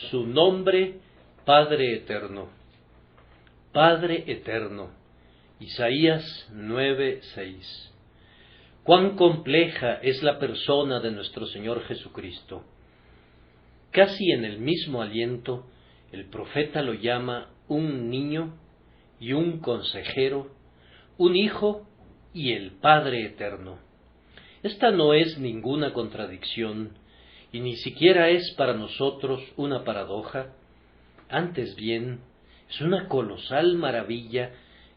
Su nombre, Padre Eterno. Padre Eterno. Isaías 9:6. Cuán compleja es la persona de nuestro Señor Jesucristo. Casi en el mismo aliento, el profeta lo llama un niño y un consejero, un hijo y el Padre Eterno. Esta no es ninguna contradicción, y ni siquiera es para nosotros una paradoja. Antes bien, es una colosal maravilla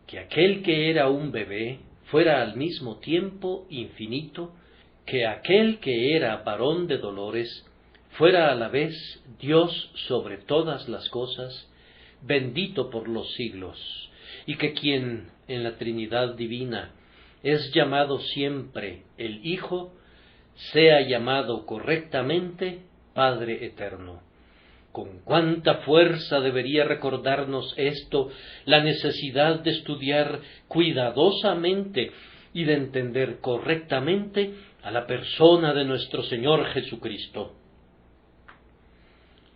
que aquel que era un bebé fuera al mismo tiempo infinito, que aquel que era varón de dolores fuera a la vez Dios sobre todas las cosas, bendito por los siglos, y que quien en la Trinidad divina es llamado siempre el Hijo, sea llamado correctamente Padre Eterno. Con cuánta fuerza debería recordarnos esto la necesidad de estudiar cuidadosamente y de entender correctamente a la persona de nuestro Señor Jesucristo.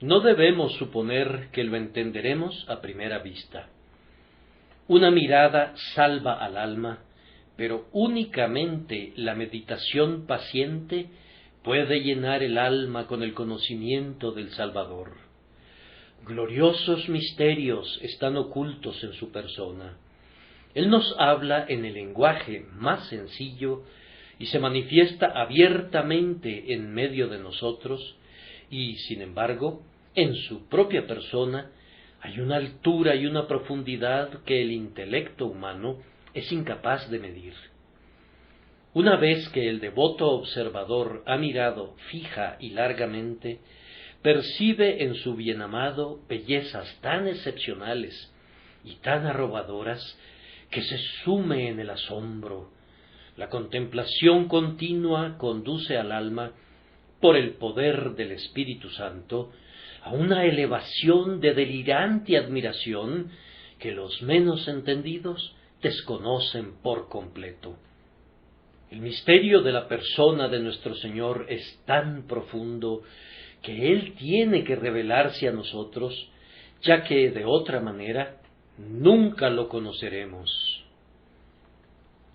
No debemos suponer que lo entenderemos a primera vista. Una mirada salva al alma, pero únicamente la meditación paciente puede llenar el alma con el conocimiento del Salvador. Gloriosos misterios están ocultos en su persona. Él nos habla en el lenguaje más sencillo y se manifiesta abiertamente en medio de nosotros, y, sin embargo, en su propia persona hay una altura y una profundidad que el intelecto humano es incapaz de medir. Una vez que el devoto observador ha mirado fija y largamente, percibe en su bienamado bellezas tan excepcionales y tan arrobadoras que se sume en el asombro. La contemplación continua conduce al alma, por el poder del Espíritu Santo, a una elevación de delirante admiración que los menos entendidos desconocen por completo. El misterio de la persona de nuestro Señor es tan profundo que Él tiene que revelarse a nosotros, ya que de otra manera nunca lo conoceremos.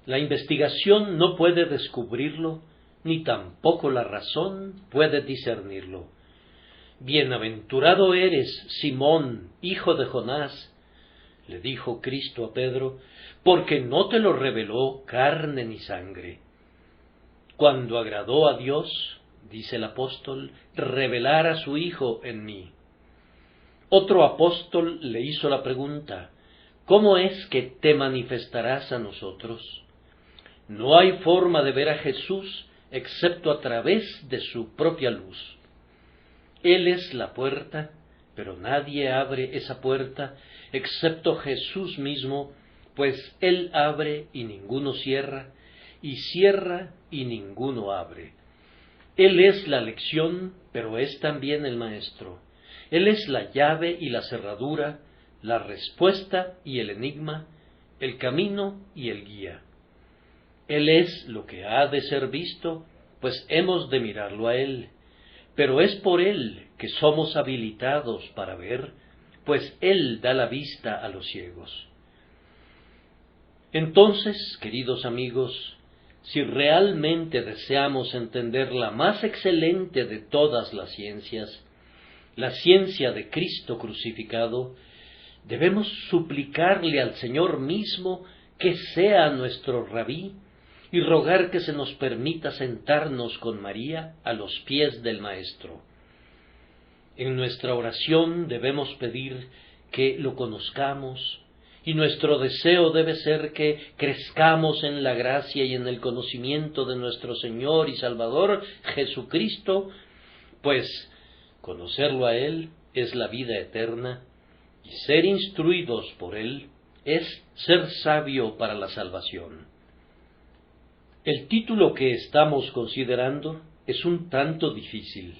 La investigación no puede descubrirlo, ni tampoco la razón puede discernirlo. Bienaventurado eres, Simón, hijo de Jonás, le dijo Cristo a Pedro, porque no te lo reveló carne ni sangre. Cuando agradó a Dios, dice el apóstol, revelar a su Hijo en mí. Otro apóstol le hizo la pregunta, ¿cómo es que te manifestarás a nosotros? No hay forma de ver a Jesús excepto a través de su propia luz. Él es la puerta, pero nadie abre esa puerta excepto Jesús mismo, pues Él abre y ninguno cierra, y cierra y ninguno abre. Él es la lección, pero es también el maestro. Él es la llave y la cerradura, la respuesta y el enigma, el camino y el guía. Él es lo que ha de ser visto, pues hemos de mirarlo a Él. Pero es por Él que somos habilitados para ver, pues Él da la vista a los ciegos. Entonces, queridos amigos, si realmente deseamos entender la más excelente de todas las ciencias, la ciencia de Cristo crucificado, debemos suplicarle al Señor mismo que sea nuestro rabí y rogar que se nos permita sentarnos con María a los pies del Maestro. En nuestra oración debemos pedir que lo conozcamos, y nuestro deseo debe ser que crezcamos en la gracia y en el conocimiento de nuestro Señor y Salvador Jesucristo, pues conocerlo a Él es la vida eterna, y ser instruidos por Él es ser sabio para la salvación. El título que estamos considerando es un tanto difícil.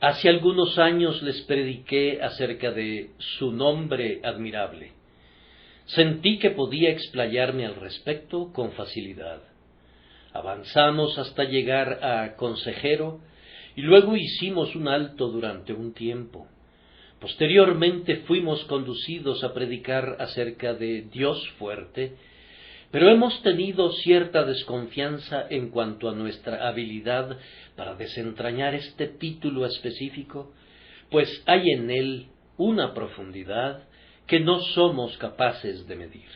Hace algunos años les prediqué acerca de su nombre admirable. Sentí que podía explayarme al respecto con facilidad. Avanzamos hasta llegar a consejero y luego hicimos un alto durante un tiempo. Posteriormente fuimos conducidos a predicar acerca de Dios fuerte, pero hemos tenido cierta desconfianza en cuanto a nuestra habilidad para desentrañar este título específico, pues hay en él una profundidad que no somos capaces de medir.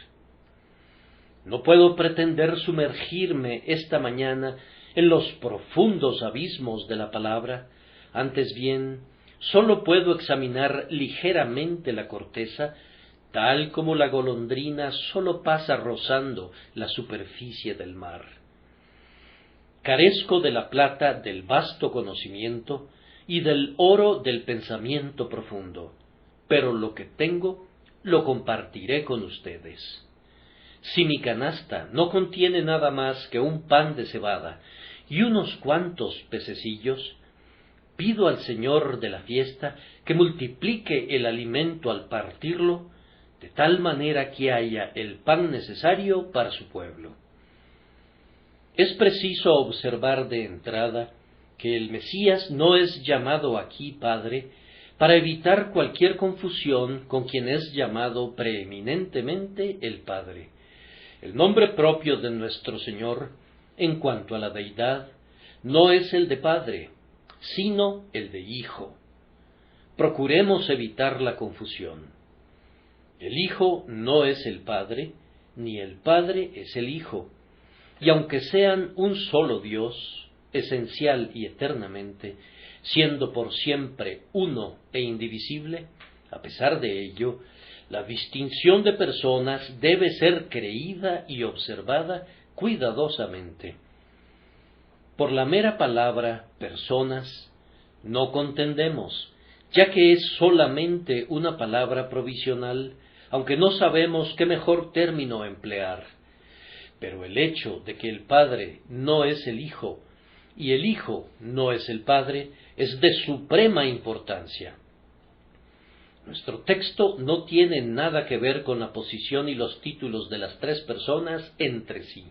No puedo pretender sumergirme esta mañana en los profundos abismos de la palabra, antes bien, sólo puedo examinar ligeramente la corteza, tal como la golondrina sólo pasa rozando la superficie del mar. Carezco de la plata del vasto conocimiento y del oro del pensamiento profundo, pero lo que tengo lo compartiré con ustedes. Si mi canasta no contiene nada más que un pan de cebada y unos cuantos pececillos, pido al Señor de la fiesta que multiplique el alimento al partirlo, de tal manera que haya el pan necesario para su pueblo. Es preciso observar de entrada que el Mesías no es llamado aquí Padre para evitar cualquier confusión con quien es llamado preeminentemente el Padre. El nombre propio de nuestro Señor, en cuanto a la deidad, no es el de Padre, sino el de Hijo. Procuremos evitar la confusión. El Hijo no es el Padre, ni el Padre es el Hijo, y aunque sean un solo Dios, esencial y eternamente, siendo por siempre uno e indivisible, a pesar de ello, la distinción de personas debe ser creída y observada cuidadosamente. Por la mera palabra personas no contendemos, ya que es solamente una palabra provisional, aunque no sabemos qué mejor término emplear. Pero el hecho de que el Padre no es el Hijo y el Hijo no es el Padre es de suprema importancia. Nuestro texto no tiene nada que ver con la posición y los títulos de las tres personas entre sí.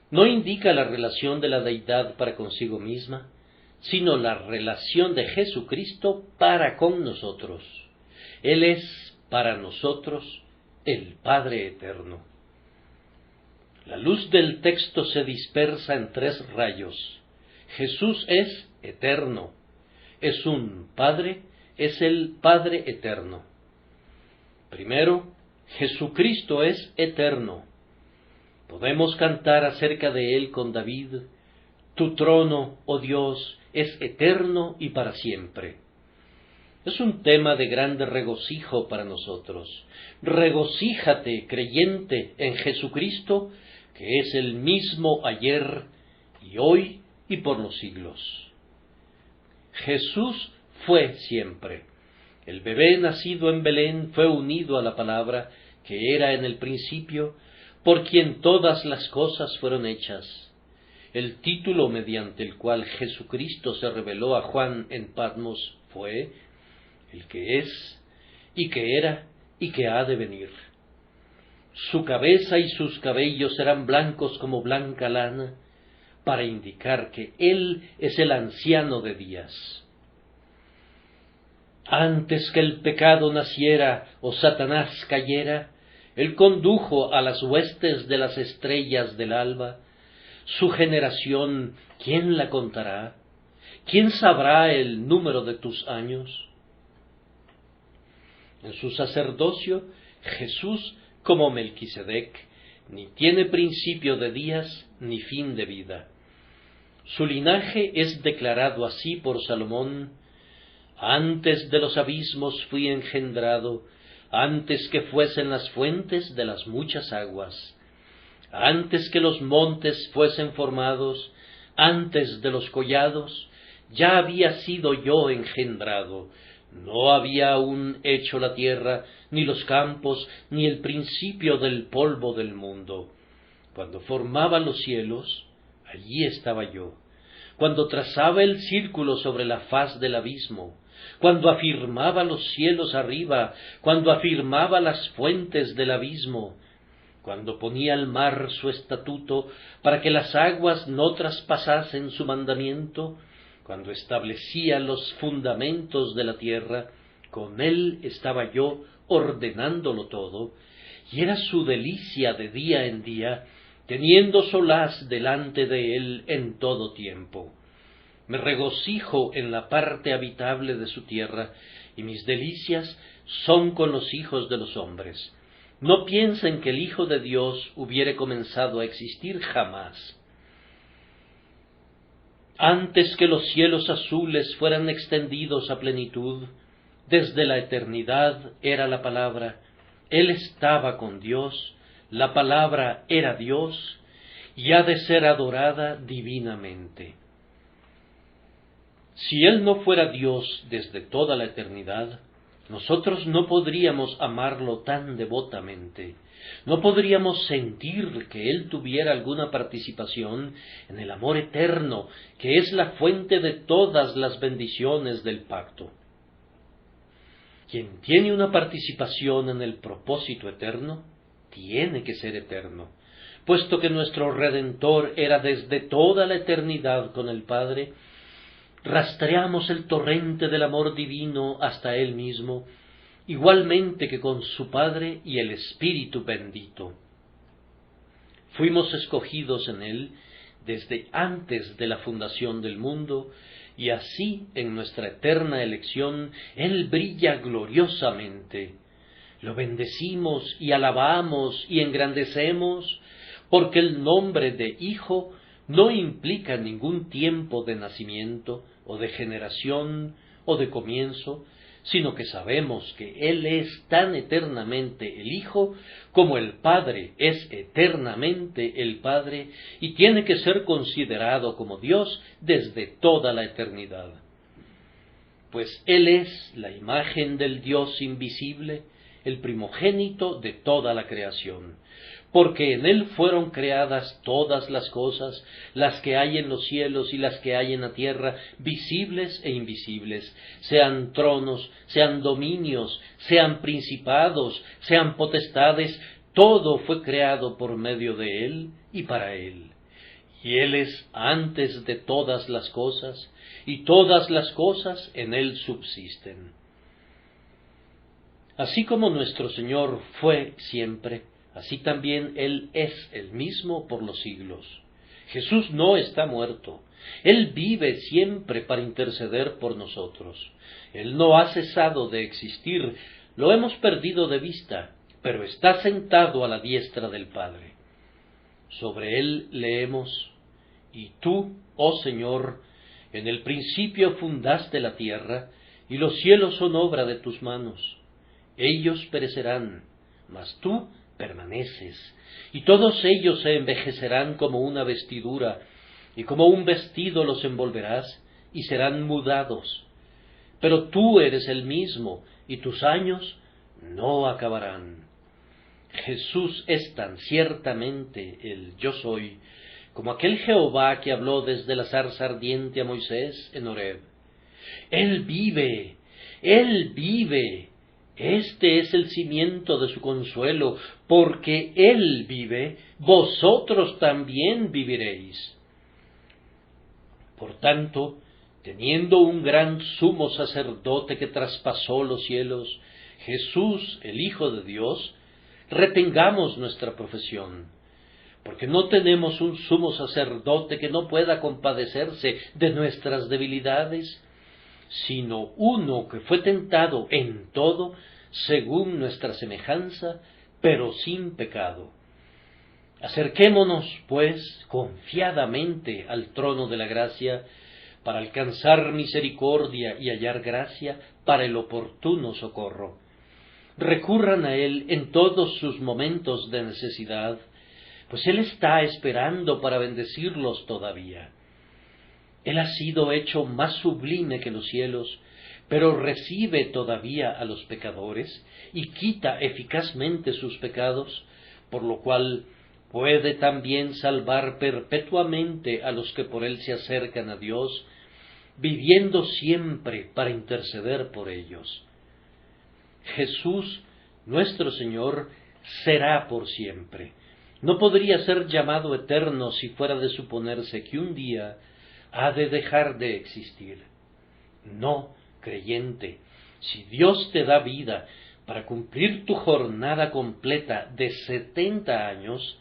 No indica la relación de la deidad para consigo misma, sino la relación de Jesucristo para con nosotros. Él es, para nosotros, el Padre eterno. La luz del texto se dispersa en tres rayos. Jesús es eterno, es un Padre, es el Padre eterno. Primero, Jesucristo es eterno. Podemos cantar acerca de él con David: tu trono, oh Dios, es eterno y para siempre. Es un tema de grande regocijo para nosotros. Regocíjate, creyente, en Jesucristo, que es el mismo ayer y hoy y por los siglos. Jesús fue siempre. El bebé nacido en Belén fue unido a la palabra que era en el principio, por quien todas las cosas fueron hechas. El título mediante el cual Jesucristo se reveló a Juan en Patmos fue: el que es, y que era, y que ha de venir. Su cabeza y sus cabellos eran blancos como blanca lana, para indicar que Él es el anciano de días. Antes que el pecado naciera o Satanás cayera, Él condujo a las huestes de las estrellas del alba. Su generación, ¿quién la contará? ¿Quién sabrá el número de tus años? En su sacerdocio, Jesús, como Melquisedec, ni tiene principio de días ni fin de vida. Su linaje es declarado así por Salomón: antes de los abismos fui engendrado, antes que fuesen las fuentes de las muchas aguas. Antes que los montes fuesen formados, antes de los collados, ya había sido yo engendrado. No había aún hecho la tierra, ni los campos, ni el principio del polvo del mundo. Cuando formaba los cielos, allí estaba yo. Cuando trazaba el círculo sobre la faz del abismo, cuando afirmaba los cielos arriba, cuando afirmaba las fuentes del abismo, cuando ponía al mar su estatuto para que las aguas no traspasasen su mandamiento, cuando establecía los fundamentos de la tierra, con Él estaba yo ordenándolo todo, y era su delicia de día en día, teniendo solaz delante de Él en todo tiempo. Me regocijo en la parte habitable de su tierra, y mis delicias son con los hijos de los hombres. No piensen que el Hijo de Dios hubiere comenzado a existir jamás. Antes que los cielos azules fueran extendidos a plenitud, desde la eternidad era la palabra, Él estaba con Dios, la palabra era Dios, y ha de ser adorada divinamente. Si Él no fuera Dios desde toda la eternidad, nosotros no podríamos amarlo tan devotamente, no podríamos sentir que Él tuviera alguna participación en el amor eterno, que es la fuente de todas las bendiciones del pacto. Quien tiene una participación en el propósito eterno, tiene que ser eterno, puesto que nuestro Redentor era desde toda la eternidad con el Padre. Rastreamos el torrente del amor divino hasta Él mismo, igualmente que con su Padre y el Espíritu bendito. Fuimos escogidos en Él desde antes de la fundación del mundo, y así en nuestra eterna elección Él brilla gloriosamente. Lo bendecimos y alabamos y engrandecemos, porque el nombre de Hijo no implica ningún tiempo de nacimiento, o de generación, o de comienzo, sino que sabemos que Él es tan eternamente el Hijo como el Padre es eternamente el Padre, y tiene que ser considerado como Dios desde toda la eternidad. Pues Él es la imagen del Dios invisible, el primogénito de toda la creación, porque en Él fueron creadas todas las cosas, las que hay en los cielos y las que hay en la tierra, visibles e invisibles, sean tronos, sean dominios, sean principados, sean potestades, todo fue creado por medio de Él y para Él. Y Él es antes de todas las cosas, y todas las cosas en Él subsisten. Así como nuestro Señor fue siempre, así también Él es el mismo por los siglos. Jesús no está muerto. Él vive siempre para interceder por nosotros. Él no ha cesado de existir, lo hemos perdido de vista, pero está sentado a la diestra del Padre. Sobre Él leemos: Y tú, oh Señor, en el principio fundaste la tierra, y los cielos son obra de tus manos. Ellos perecerán, mas tú permaneces, y todos ellos se envejecerán como una vestidura, y como un vestido los envolverás, y serán mudados. Pero tú eres el mismo, y tus años no acabarán. Jesús es tan ciertamente el Yo Soy, como aquel Jehová que habló desde la zarza ardiente a Moisés en Horeb. Él vive, Él vive. Este es el cimiento de su consuelo, porque Él vive, vosotros también viviréis. Por tanto, teniendo un gran sumo sacerdote que traspasó los cielos, Jesús, el Hijo de Dios, retengamos nuestra profesión, porque no tenemos un sumo sacerdote que no pueda compadecerse de nuestras debilidades, sino uno que fue tentado en todo, según nuestra semejanza, pero sin pecado. Acerquémonos, pues, confiadamente al trono de la gracia, para alcanzar misericordia y hallar gracia para el oportuno socorro. Recurran a Él en todos sus momentos de necesidad, pues Él está esperando para bendecirlos todavía. Él ha sido hecho más sublime que los cielos, pero recibe todavía a los pecadores y quita eficazmente sus pecados, por lo cual puede también salvar perpetuamente a los que por Él se acercan a Dios, viviendo siempre para interceder por ellos. Jesús, nuestro Señor, será por siempre. No podría ser llamado eterno si fuera de suponerse que un día ha de dejar de existir. No, creyente, Si Dios te da vida para cumplir tu jornada completa de 70 años,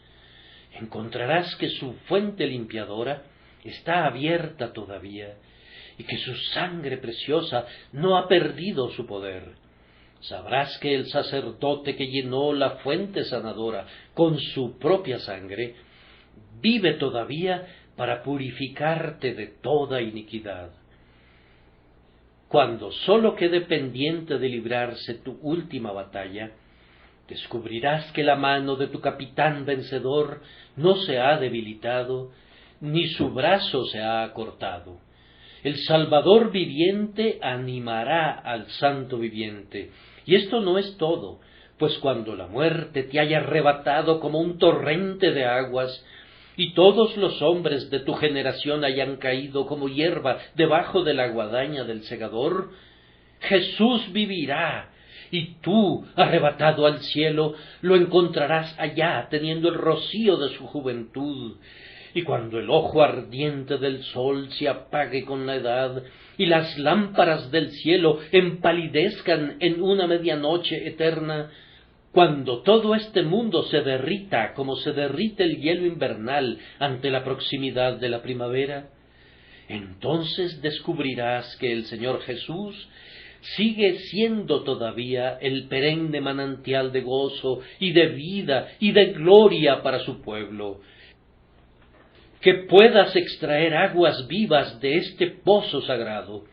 encontrarás que su fuente limpiadora está abierta todavía y que su sangre preciosa no ha perdido su poder. Sabrás que el sacerdote que llenó la fuente sanadora con su propia sangre vive todavía para purificarte de toda iniquidad. Cuando sólo quede pendiente de librarse tu última batalla, descubrirás que la mano de tu capitán vencedor no se ha debilitado, ni su brazo se ha acortado. El Salvador viviente animará al Santo viviente. Y esto no es todo, pues cuando la muerte te haya arrebatado como un torrente de aguas, y todos los hombres de tu generación hayan caído como hierba debajo de la guadaña del segador, Jesús vivirá, y tú, arrebatado al cielo, lo encontrarás allá teniendo el rocío de su juventud. Y cuando el ojo ardiente del sol se apague con la edad, y las lámparas del cielo empalidezcan en una medianoche eterna, cuando todo este mundo se derrita como se derrite el hielo invernal ante la proximidad de la primavera, entonces descubrirás que el Señor Jesús sigue siendo todavía el perenne manantial de gozo y de vida y de gloria para su pueblo. Que puedas extraer aguas vivas de este pozo sagrado.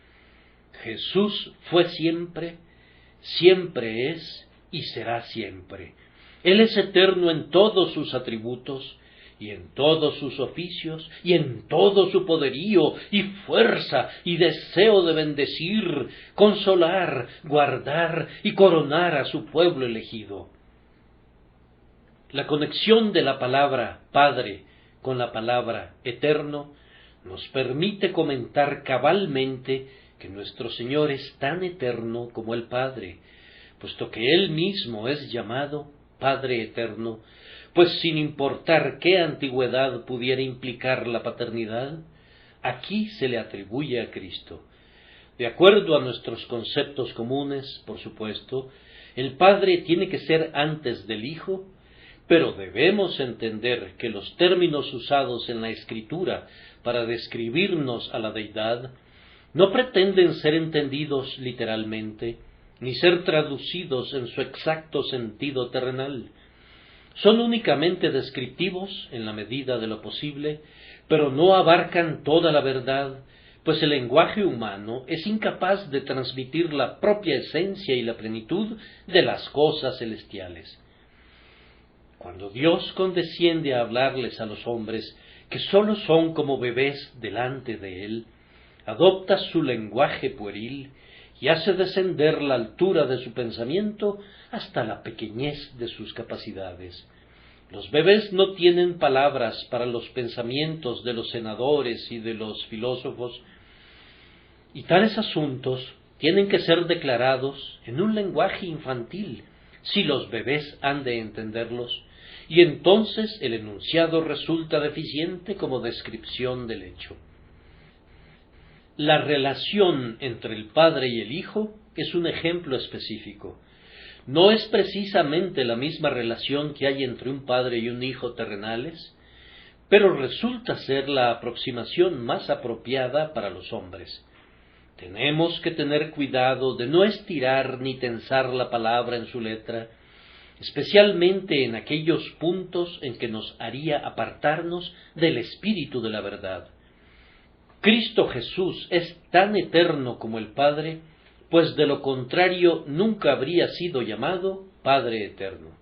Jesús fue siempre, siempre es y será siempre. Él es eterno en todos sus atributos, y en todos sus oficios, y en todo su poderío, y fuerza, y deseo de bendecir, consolar, guardar y coronar a su pueblo elegido. La conexión de la palabra Padre con la palabra eterno nos permite comentar cabalmente que nuestro Señor es tan eterno como el Padre, puesto que Él mismo es llamado Padre eterno, pues sin importar qué antigüedad pudiera implicar la paternidad, aquí se le atribuye a Cristo. De acuerdo a nuestros conceptos comunes, por supuesto, el Padre tiene que ser antes del Hijo, pero debemos entender que los términos usados en la Escritura para describirnos a la Deidad no pretenden ser entendidos literalmente, ni ser traducidos en su exacto sentido terrenal. Son únicamente descriptivos en la medida de lo posible, pero no abarcan toda la verdad, pues el lenguaje humano es incapaz de transmitir la propia esencia y la plenitud de las cosas celestiales. Cuando Dios condesciende a hablarles a los hombres, que sólo son como bebés delante de Él, adopta su lenguaje pueril y hace descender la altura de su pensamiento hasta la pequeñez de sus capacidades. Los bebés no tienen palabras para los pensamientos de los senadores y de los filósofos, y tales asuntos tienen que ser declarados en un lenguaje infantil, si los bebés han de entenderlos, y entonces el enunciado resulta deficiente como descripción del hecho. La relación entre el Padre y el Hijo es un ejemplo específico. No es precisamente la misma relación que hay entre un padre y un hijo terrenales, pero resulta ser la aproximación más apropiada para los hombres. Tenemos que tener cuidado de no estirar ni tensar la palabra en su letra, especialmente en aquellos puntos en que nos haría apartarnos del espíritu de la verdad. Cristo Jesús es tan eterno como el Padre, pues de lo contrario nunca habría sido llamado Padre eterno.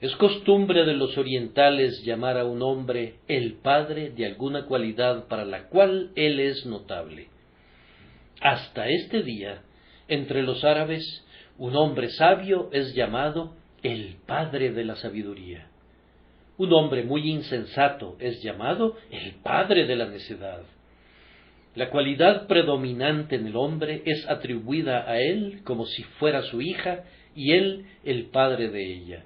Es costumbre de los orientales llamar a un hombre el Padre de alguna cualidad para la cual él es notable. Hasta este día, entre los árabes, un hombre sabio es llamado el Padre de la sabiduría. Un hombre muy insensato es llamado el Padre de la necedad. La cualidad predominante en el hombre es atribuida a él como si fuera su hija y él el padre de ella.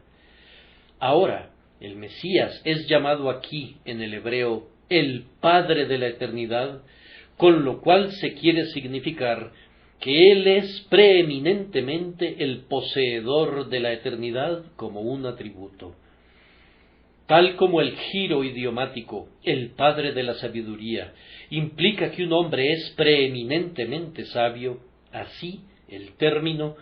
Ahora, el Mesías es llamado aquí en el hebreo el Padre de la eternidad, con lo cual se quiere significar que Él es preeminentemente el poseedor de la eternidad como un atributo. Tal como el giro idiomático, el padre de la sabiduría, implica que un hombre es preeminentemente sabio, así el término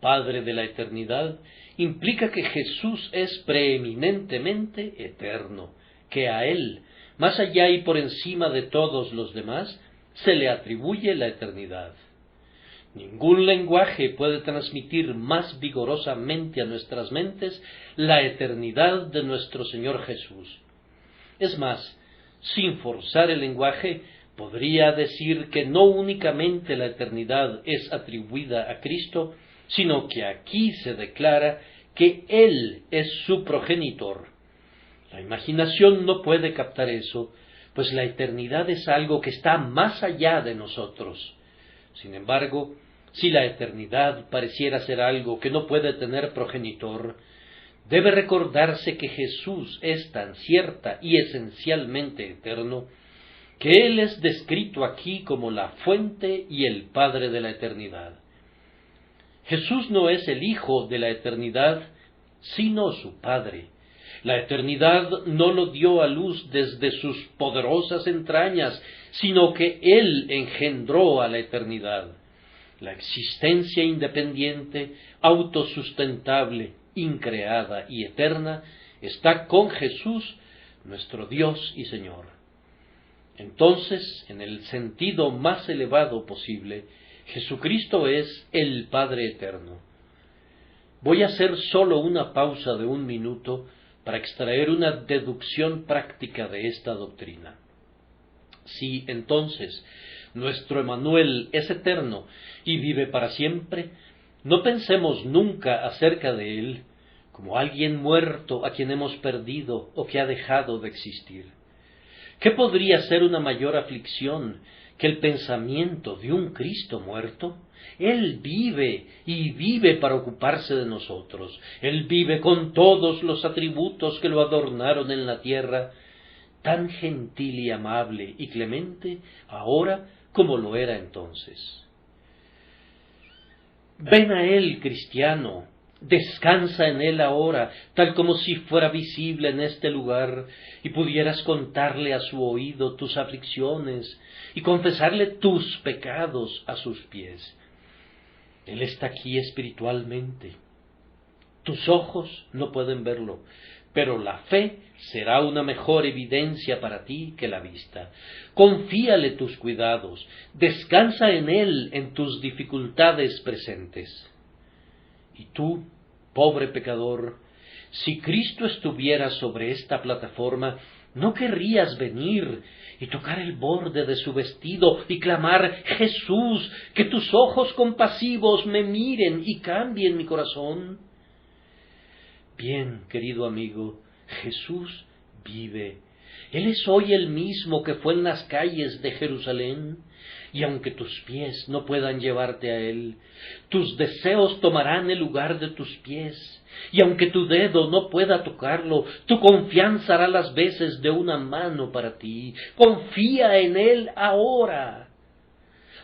Padre de la eternidad implica que Jesús es preeminentemente eterno, que a Él, más allá y por encima de todos los demás, se le atribuye la eternidad. Ningún lenguaje puede transmitir más vigorosamente a nuestras mentes la eternidad de nuestro Señor Jesús. Es más, sin forzar el lenguaje, podría decir que no únicamente la eternidad es atribuida a Cristo, sino que aquí se declara que Él es su progenitor. La imaginación no puede captar eso, pues la eternidad es algo que está más allá de nosotros. Sin embargo, si la eternidad pareciera ser algo que no puede tener progenitor, debe recordarse que Jesús es tan cierta y esencialmente eterno, que Él es descrito aquí como la fuente y el Padre de la eternidad. Jesús no es el Hijo de la eternidad, sino su Padre. La eternidad no lo dio a luz desde sus poderosas entrañas, sino que Él engendró a la eternidad. La existencia independiente, autosustentable, increada y eterna está con Jesús, nuestro Dios y Señor. Entonces, en el sentido más elevado posible, Jesucristo es el Padre eterno. Voy a hacer solo una pausa de 1 minuto para extraer una deducción práctica de esta doctrina. Si, entonces, nuestro Emmanuel es eterno y vive para siempre, no pensemos nunca acerca de Él como alguien muerto a quien hemos perdido o que ha dejado de existir. ¿Qué podría ser una mayor aflicción que el pensamiento de un Cristo muerto? Él vive y vive para ocuparse de nosotros. Él vive con todos los atributos que lo adornaron en la tierra, tan gentil y amable y clemente ahora como lo era entonces. Ven a Él, cristiano, descansa en Él ahora, tal como si fuera visible en este lugar, y pudieras contarle a su oído tus aflicciones y confesarle tus pecados a sus pies. Él está aquí espiritualmente. Tus ojos no pueden verlo, pero la fe será una mejor evidencia para ti que la vista. Confíale tus cuidados, descansa en Él en tus dificultades presentes. Y tú, pobre pecador, si Cristo estuviera sobre esta plataforma, ¿no querrías venir y tocar el borde de su vestido y clamar: Jesús, que tus ojos compasivos me miren y cambien mi corazón? Bien, querido amigo, Jesús vive. Él es hoy el mismo que fue en las calles de Jerusalén, y aunque tus pies no puedan llevarte a Él, tus deseos tomarán el lugar de tus pies, y aunque tu dedo no pueda tocarlo, tu confianza hará las veces de una mano para ti. Confía en Él ahora.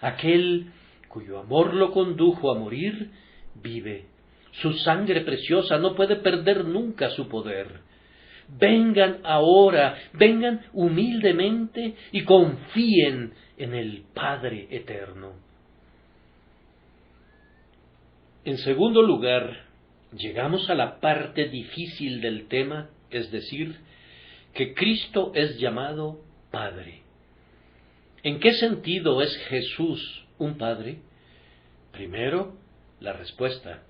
Aquel cuyo amor lo condujo a morir, vive. Su sangre preciosa no puede perder nunca su poder. Vengan ahora, vengan humildemente y confíen en el Padre eterno. En segundo lugar, llegamos a la parte difícil del tema, es decir, que Cristo es llamado Padre. ¿En qué sentido es Jesús un Padre? Primero, la respuesta.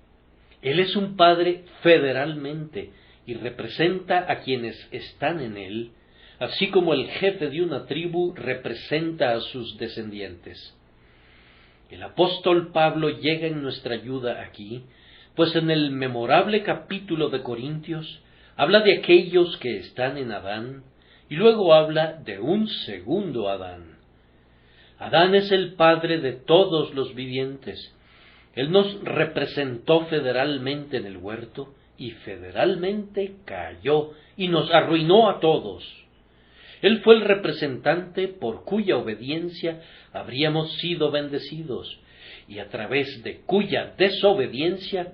Él es un Padre federalmente y representa a quienes están en Él, así como el jefe de una tribu representa a sus descendientes. El apóstol Pablo llega en nuestra ayuda aquí, pues en el memorable capítulo de Corintios habla de aquellos que están en Adán, y luego habla de un segundo Adán. Adán es el padre de todos los vivientes. Él nos representó federalmente en el huerto, y federalmente cayó, y nos arruinó a todos. Él fue el representante por cuya obediencia habríamos sido bendecidos, y a través de cuya desobediencia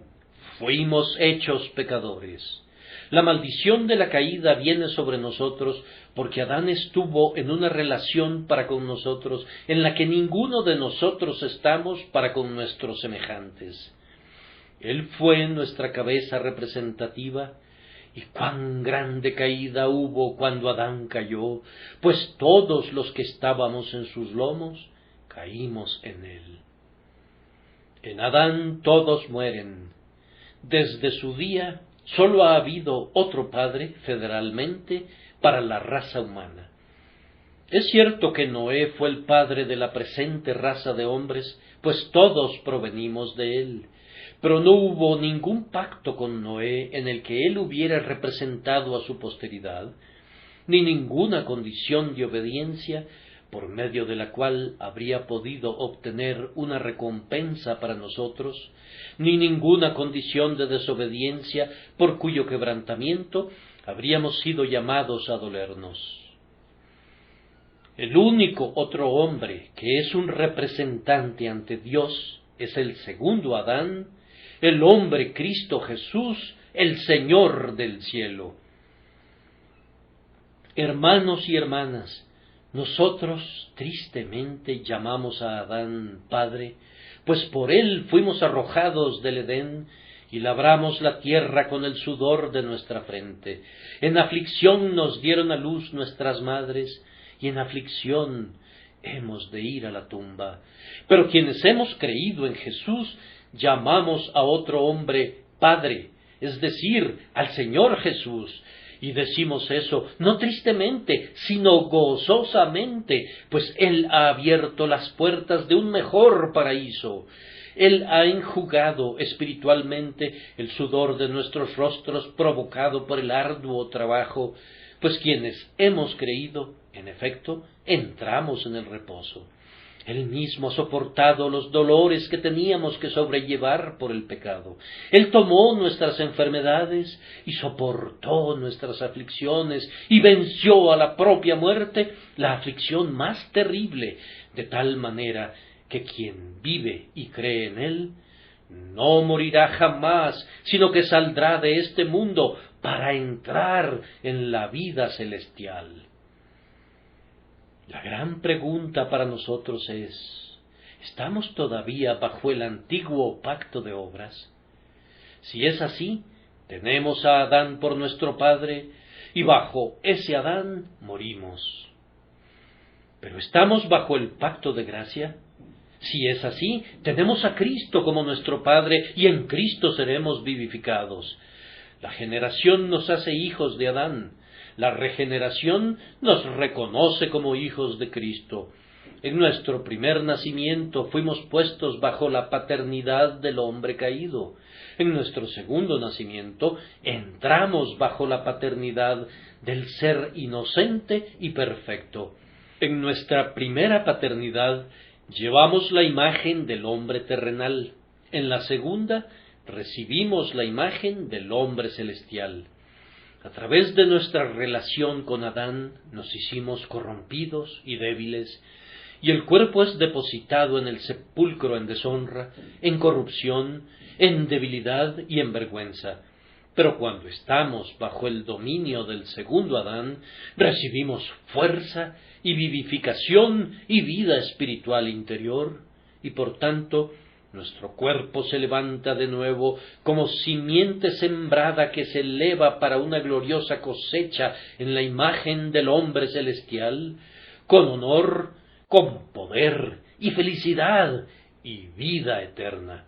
fuimos hechos pecadores. La maldición de la caída viene sobre nosotros porque Adán estuvo en una relación para con nosotros en la que ninguno de nosotros estamos para con nuestros semejantes. Él fue nuestra cabeza representativa, y cuán grande caída hubo cuando Adán cayó, pues todos los que estábamos en sus lomos caímos en él. En Adán todos mueren. Desde su día sólo ha habido otro padre, federalmente, para la raza humana. Es cierto que Noé fue el padre de la presente raza de hombres, pues todos provenimos de él, pero no hubo ningún pacto con Noé en el que él hubiera representado a su posteridad, ni ninguna condición de obediencia por medio de la cual habría podido obtener una recompensa para nosotros, ni ninguna condición de desobediencia por cuyo quebrantamiento habríamos sido llamados a dolernos. El único otro hombre que es un representante ante Dios es el segundo Adán, el hombre Cristo Jesús, el Señor del cielo. Hermanos y hermanas, nosotros tristemente llamamos a Adán Padre, pues por él fuimos arrojados del Edén y labramos la tierra con el sudor de nuestra frente. En aflicción nos dieron a luz nuestras madres, y en aflicción hemos de ir a la tumba. Pero quienes hemos creído en Jesús, llamamos a otro hombre Padre, es decir, al Señor Jesús, y decimos eso no tristemente, sino gozosamente, pues Él ha abierto las puertas de un mejor paraíso. Él ha enjugado espiritualmente el sudor de nuestros rostros provocado por el arduo trabajo, pues quienes hemos creído, en efecto, entramos en el reposo. Él mismo ha soportado los dolores que teníamos que sobrellevar por el pecado. Él tomó nuestras enfermedades y soportó nuestras aflicciones y venció a la propia muerte, la aflicción más terrible, de tal manera que quien vive y cree en Él no morirá jamás, sino que saldrá de este mundo para entrar en la vida celestial. La gran pregunta para nosotros es, ¿estamos todavía bajo el antiguo pacto de obras? Si es así, tenemos a Adán por nuestro padre, y bajo ese Adán morimos. ¿Pero estamos bajo el pacto de gracia? Si es así, tenemos a Cristo como nuestro Padre, y en Cristo seremos vivificados. La generación nos hace hijos de Adán. La regeneración nos reconoce como hijos de Cristo. En nuestro primer nacimiento fuimos puestos bajo la paternidad del hombre caído. En nuestro segundo nacimiento entramos bajo la paternidad del ser inocente y perfecto. En nuestra primera paternidad llevamos la imagen del hombre terrenal. En la segunda recibimos la imagen del hombre celestial. A través de nuestra relación con Adán nos hicimos corrompidos y débiles, y el cuerpo es depositado en el sepulcro en deshonra, en corrupción, en debilidad y en vergüenza. Pero cuando estamos bajo el dominio del segundo Adán, recibimos fuerza y vivificación y vida espiritual interior, y por tanto nuestro cuerpo se levanta de nuevo como simiente sembrada que se eleva para una gloriosa cosecha en la imagen del hombre celestial, con honor, con poder y felicidad y vida eterna.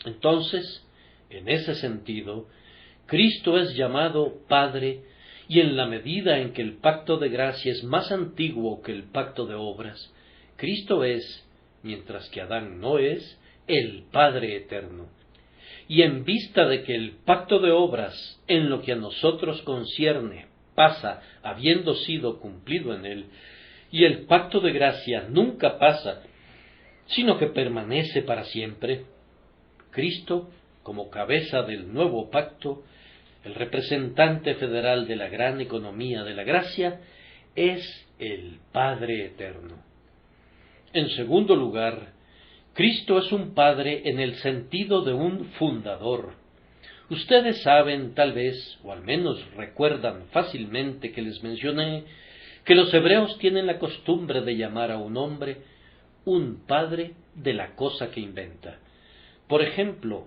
Entonces, en ese sentido, Cristo es llamado Padre, y en la medida en que el pacto de gracia es más antiguo que el pacto de obras, Cristo es, mientras que Adán no es, el Padre eterno. Y en vista de que el pacto de obras, en lo que a nosotros concierne, pasa habiendo sido cumplido en él, y el pacto de gracia nunca pasa, sino que permanece para siempre, Cristo, como cabeza del nuevo pacto, el representante federal de la gran economía de la gracia, es el Padre Eterno. En segundo lugar, Cristo es un Padre en el sentido de un fundador. Ustedes saben, tal vez, o al menos recuerdan fácilmente que les mencioné, que los hebreos tienen la costumbre de llamar a un hombre un padre de la cosa que inventa. Por ejemplo,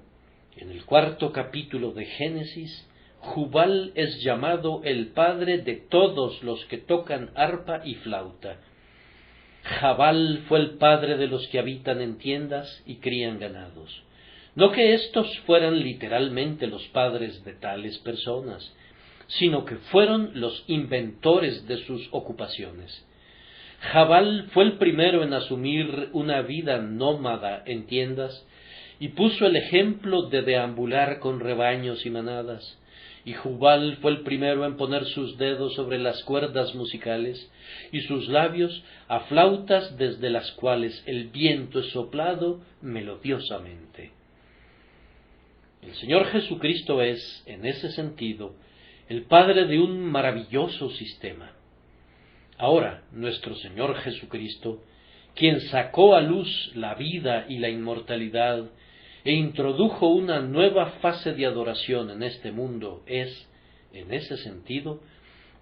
en el 4º capítulo de Génesis, Jubal es llamado el padre de todos los que tocan arpa y flauta. Jabal fue el padre de los que habitan en tiendas y crían ganados. No que éstos fueran literalmente los padres de tales personas, sino que fueron los inventores de sus ocupaciones. Jabal fue el primero en asumir una vida nómada en tiendas y puso el ejemplo de deambular con rebaños y manadas. Y Jubal fue el primero en poner sus dedos sobre las cuerdas musicales y sus labios a flautas desde las cuales el viento es soplado melodiosamente. El Señor Jesucristo es, en ese sentido, el Padre de un maravilloso sistema. Ahora, nuestro Señor Jesucristo, quien sacó a luz la vida y la inmortalidad e introdujo una nueva fase de adoración en este mundo, es, en ese sentido,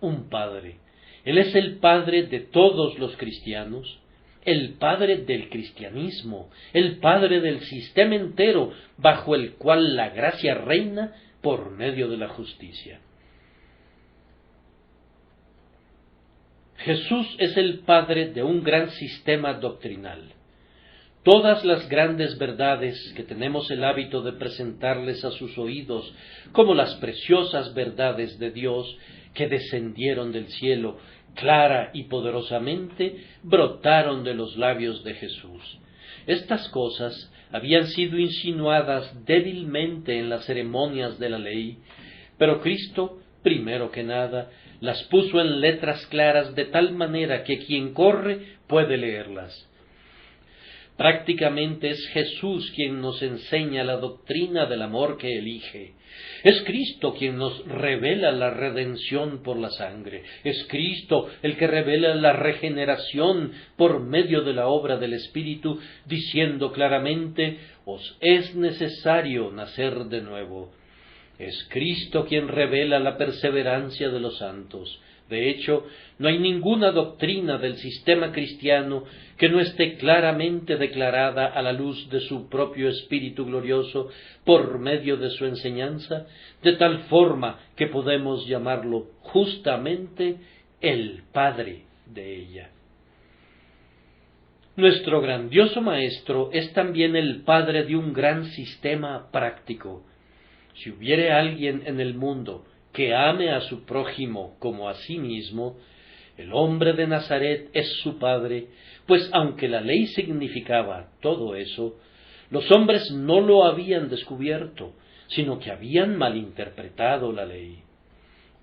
un Padre. Él es el Padre de todos los cristianos, el Padre del cristianismo, el Padre del sistema entero bajo el cual la gracia reina por medio de la justicia. Jesús es el Padre de un gran sistema doctrinal. Todas las grandes verdades que tenemos el hábito de presentarles a sus oídos, como las preciosas verdades de Dios que descendieron del cielo, clara y poderosamente, brotaron de los labios de Jesús. Estas cosas habían sido insinuadas débilmente en las ceremonias de la ley, pero Cristo, primero que nada, las puso en letras claras de tal manera que quien corre puede leerlas. Prácticamente es Jesús quien nos enseña la doctrina del amor que elige. Es Cristo quien nos revela la redención por la sangre. Es Cristo el que revela la regeneración por medio de la obra del Espíritu, diciendo claramente: os es necesario nacer de nuevo. Es Cristo quien revela la perseverancia de los santos. De hecho, no hay ninguna doctrina del sistema cristiano que no esté claramente declarada a la luz de su propio Espíritu glorioso por medio de su enseñanza, de tal forma que podemos llamarlo justamente el Padre de ella. Nuestro grandioso Maestro es también el Padre de un gran sistema práctico. Si hubiere alguien en el mundo que ame a su prójimo como a sí mismo, el hombre de Nazaret es su Padre, pues aunque la ley significaba todo eso, los hombres no lo habían descubierto, sino que habían malinterpretado la ley.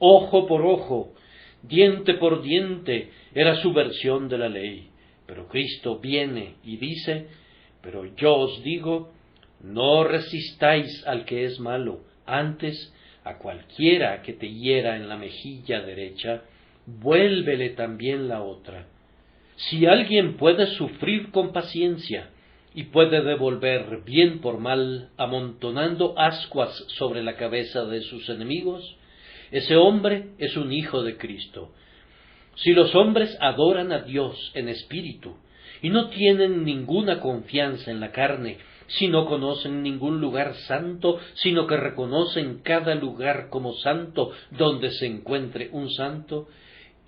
Ojo por ojo, diente por diente era su versión de la ley, pero Cristo viene y dice: pero yo os digo, no resistáis al que es malo, antes a cualquiera que te hiera en la mejilla derecha, vuélvele también la otra. Si alguien puede sufrir con paciencia y puede devolver bien por mal, amontonando ascuas sobre la cabeza de sus enemigos, ese hombre es un hijo de Cristo. Si los hombres adoran a Dios en espíritu y no tienen ninguna confianza en la carne, si no conocen ningún lugar santo, sino que reconocen cada lugar como santo donde se encuentre un santo,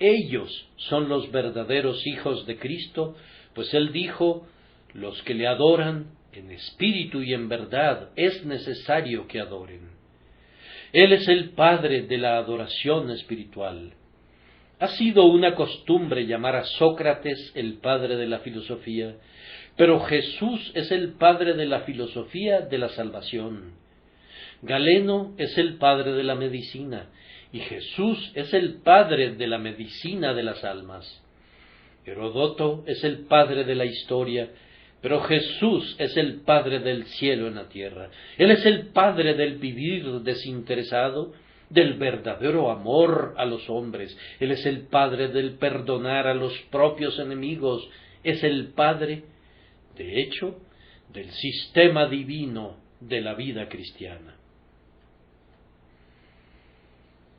ellos son los verdaderos hijos de Cristo, pues Él dijo: los que le adoran en espíritu y en verdad es necesario que adoren. Él es el Padre de la adoración espiritual. Ha sido una costumbre llamar a Sócrates el padre de la filosofía, pero Jesús es el Padre de la filosofía de la salvación. Galeno es el padre de la medicina, y Jesús es el Padre de la medicina de las almas. Heródoto es el padre de la historia, pero Jesús es el Padre del cielo en la tierra. Él es el Padre del vivir desinteresado, del verdadero amor a los hombres. Él es el Padre del perdonar a los propios enemigos. Es el Padre, de hecho, del sistema divino de la vida cristiana.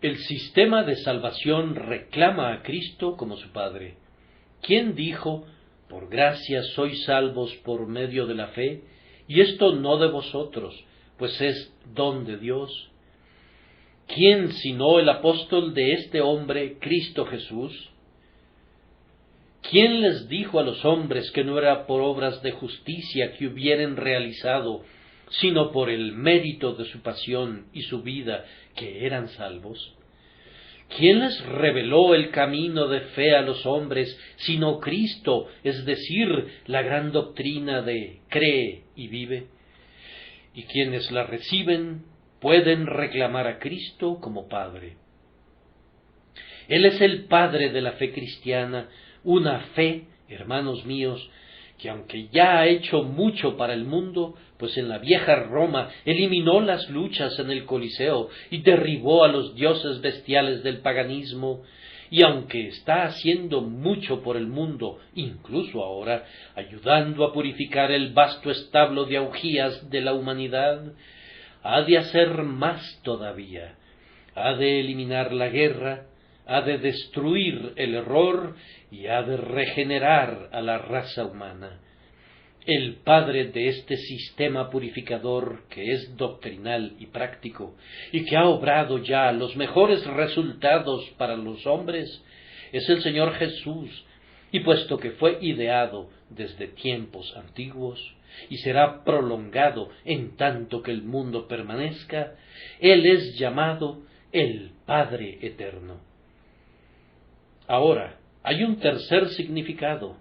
El sistema de salvación reclama a Cristo como su Padre. ¿Quién dijo: por gracia sois salvos por medio de la fe, y esto no de vosotros, pues es don de Dios? ¿Quién sino el apóstol de este hombre, Cristo Jesús? ¿Quién les dijo a los hombres que no era por obras de justicia que hubieren realizado, sino por el mérito de su pasión y su vida, que eran salvos? ¿Quién les reveló el camino de fe a los hombres, sino Cristo, es decir, la gran doctrina de cree y vive? Y quienes la reciben pueden reclamar a Cristo como Padre. Él es el Padre de la fe cristiana, una fe, hermanos míos, que aunque ya ha hecho mucho para el mundo, pues en la vieja Roma eliminó las luchas en el Coliseo y derribó a los dioses bestiales del paganismo, y aunque está haciendo mucho por el mundo, incluso ahora, ayudando a purificar el vasto establo de augías de la humanidad, ha de hacer más todavía. Ha de eliminar la guerra, ha de destruir el error y ha de regenerar a la raza humana. El Padre de este sistema purificador, que es doctrinal y práctico, y que ha obrado ya los mejores resultados para los hombres, es el Señor Jesús, y puesto que fue ideado desde tiempos antiguos, y será prolongado en tanto que el mundo permanezca, Él es llamado el Padre Eterno. Ahora, hay un tercer significado.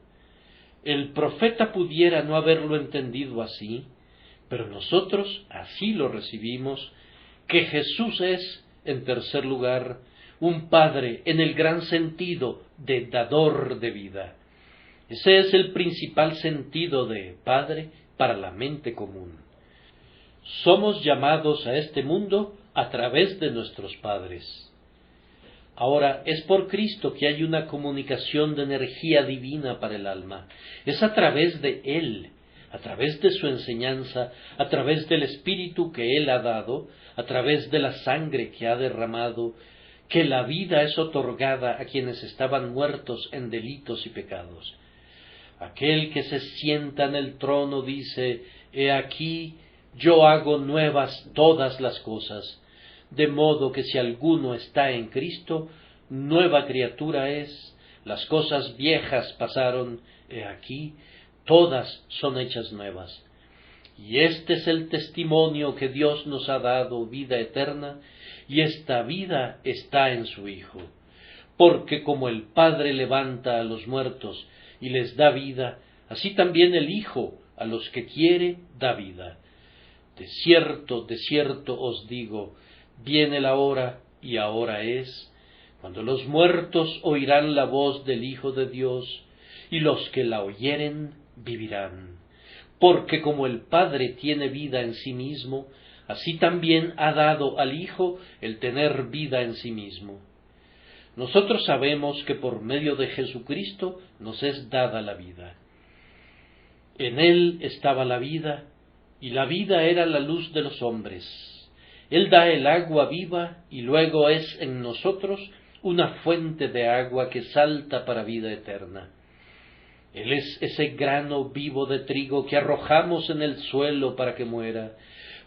El profeta pudiera no haberlo entendido así, pero nosotros así lo recibimos, que Jesús es, en tercer lugar, un Padre en el gran sentido de dador de vida. Ese es el principal sentido de Padre para la mente común. Somos llamados a este mundo a través de nuestros padres. Ahora, es por Cristo que hay una comunicación de energía divina para el alma. Es a través de Él, a través de su enseñanza, a través del Espíritu que Él ha dado, a través de la sangre que ha derramado, que la vida es otorgada a quienes estaban muertos en delitos y pecados. Aquel que se sienta en el trono dice: he aquí, yo hago nuevas todas las cosas. De modo que si alguno está en Cristo, nueva criatura es, las cosas viejas pasaron, he aquí, todas son hechas nuevas. Y este es el testimonio que Dios nos ha dado, vida eterna, y esta vida está en su Hijo. Porque como el Padre levanta a los muertos y les da vida, así también el Hijo a los que quiere da vida. De cierto os digo, viene la hora, y ahora es, cuando los muertos oirán la voz del Hijo de Dios, y los que la oyeren vivirán. Porque como el Padre tiene vida en sí mismo, así también ha dado al Hijo el tener vida en sí mismo. Nosotros sabemos que por medio de Jesucristo nos es dada la vida. En Él estaba la vida, y la vida era la luz de los hombres. Él da el agua viva y luego es en nosotros una fuente de agua que salta para vida eterna. Él es ese grano vivo de trigo que arrojamos en el suelo para que muera,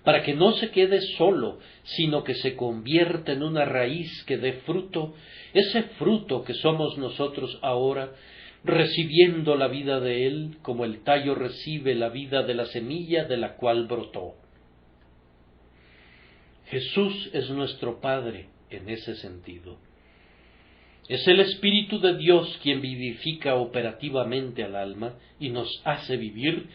para que no se quede solo, sino que se convierta en una raíz que dé fruto, ese fruto que somos nosotros ahora, recibiendo la vida de Él, como el tallo recibe la vida de la semilla de la cual brotó. Jesús es nuestro Padre en ese sentido. Es el Espíritu de Dios quien vivifica operativamente al alma y nos hace vivir,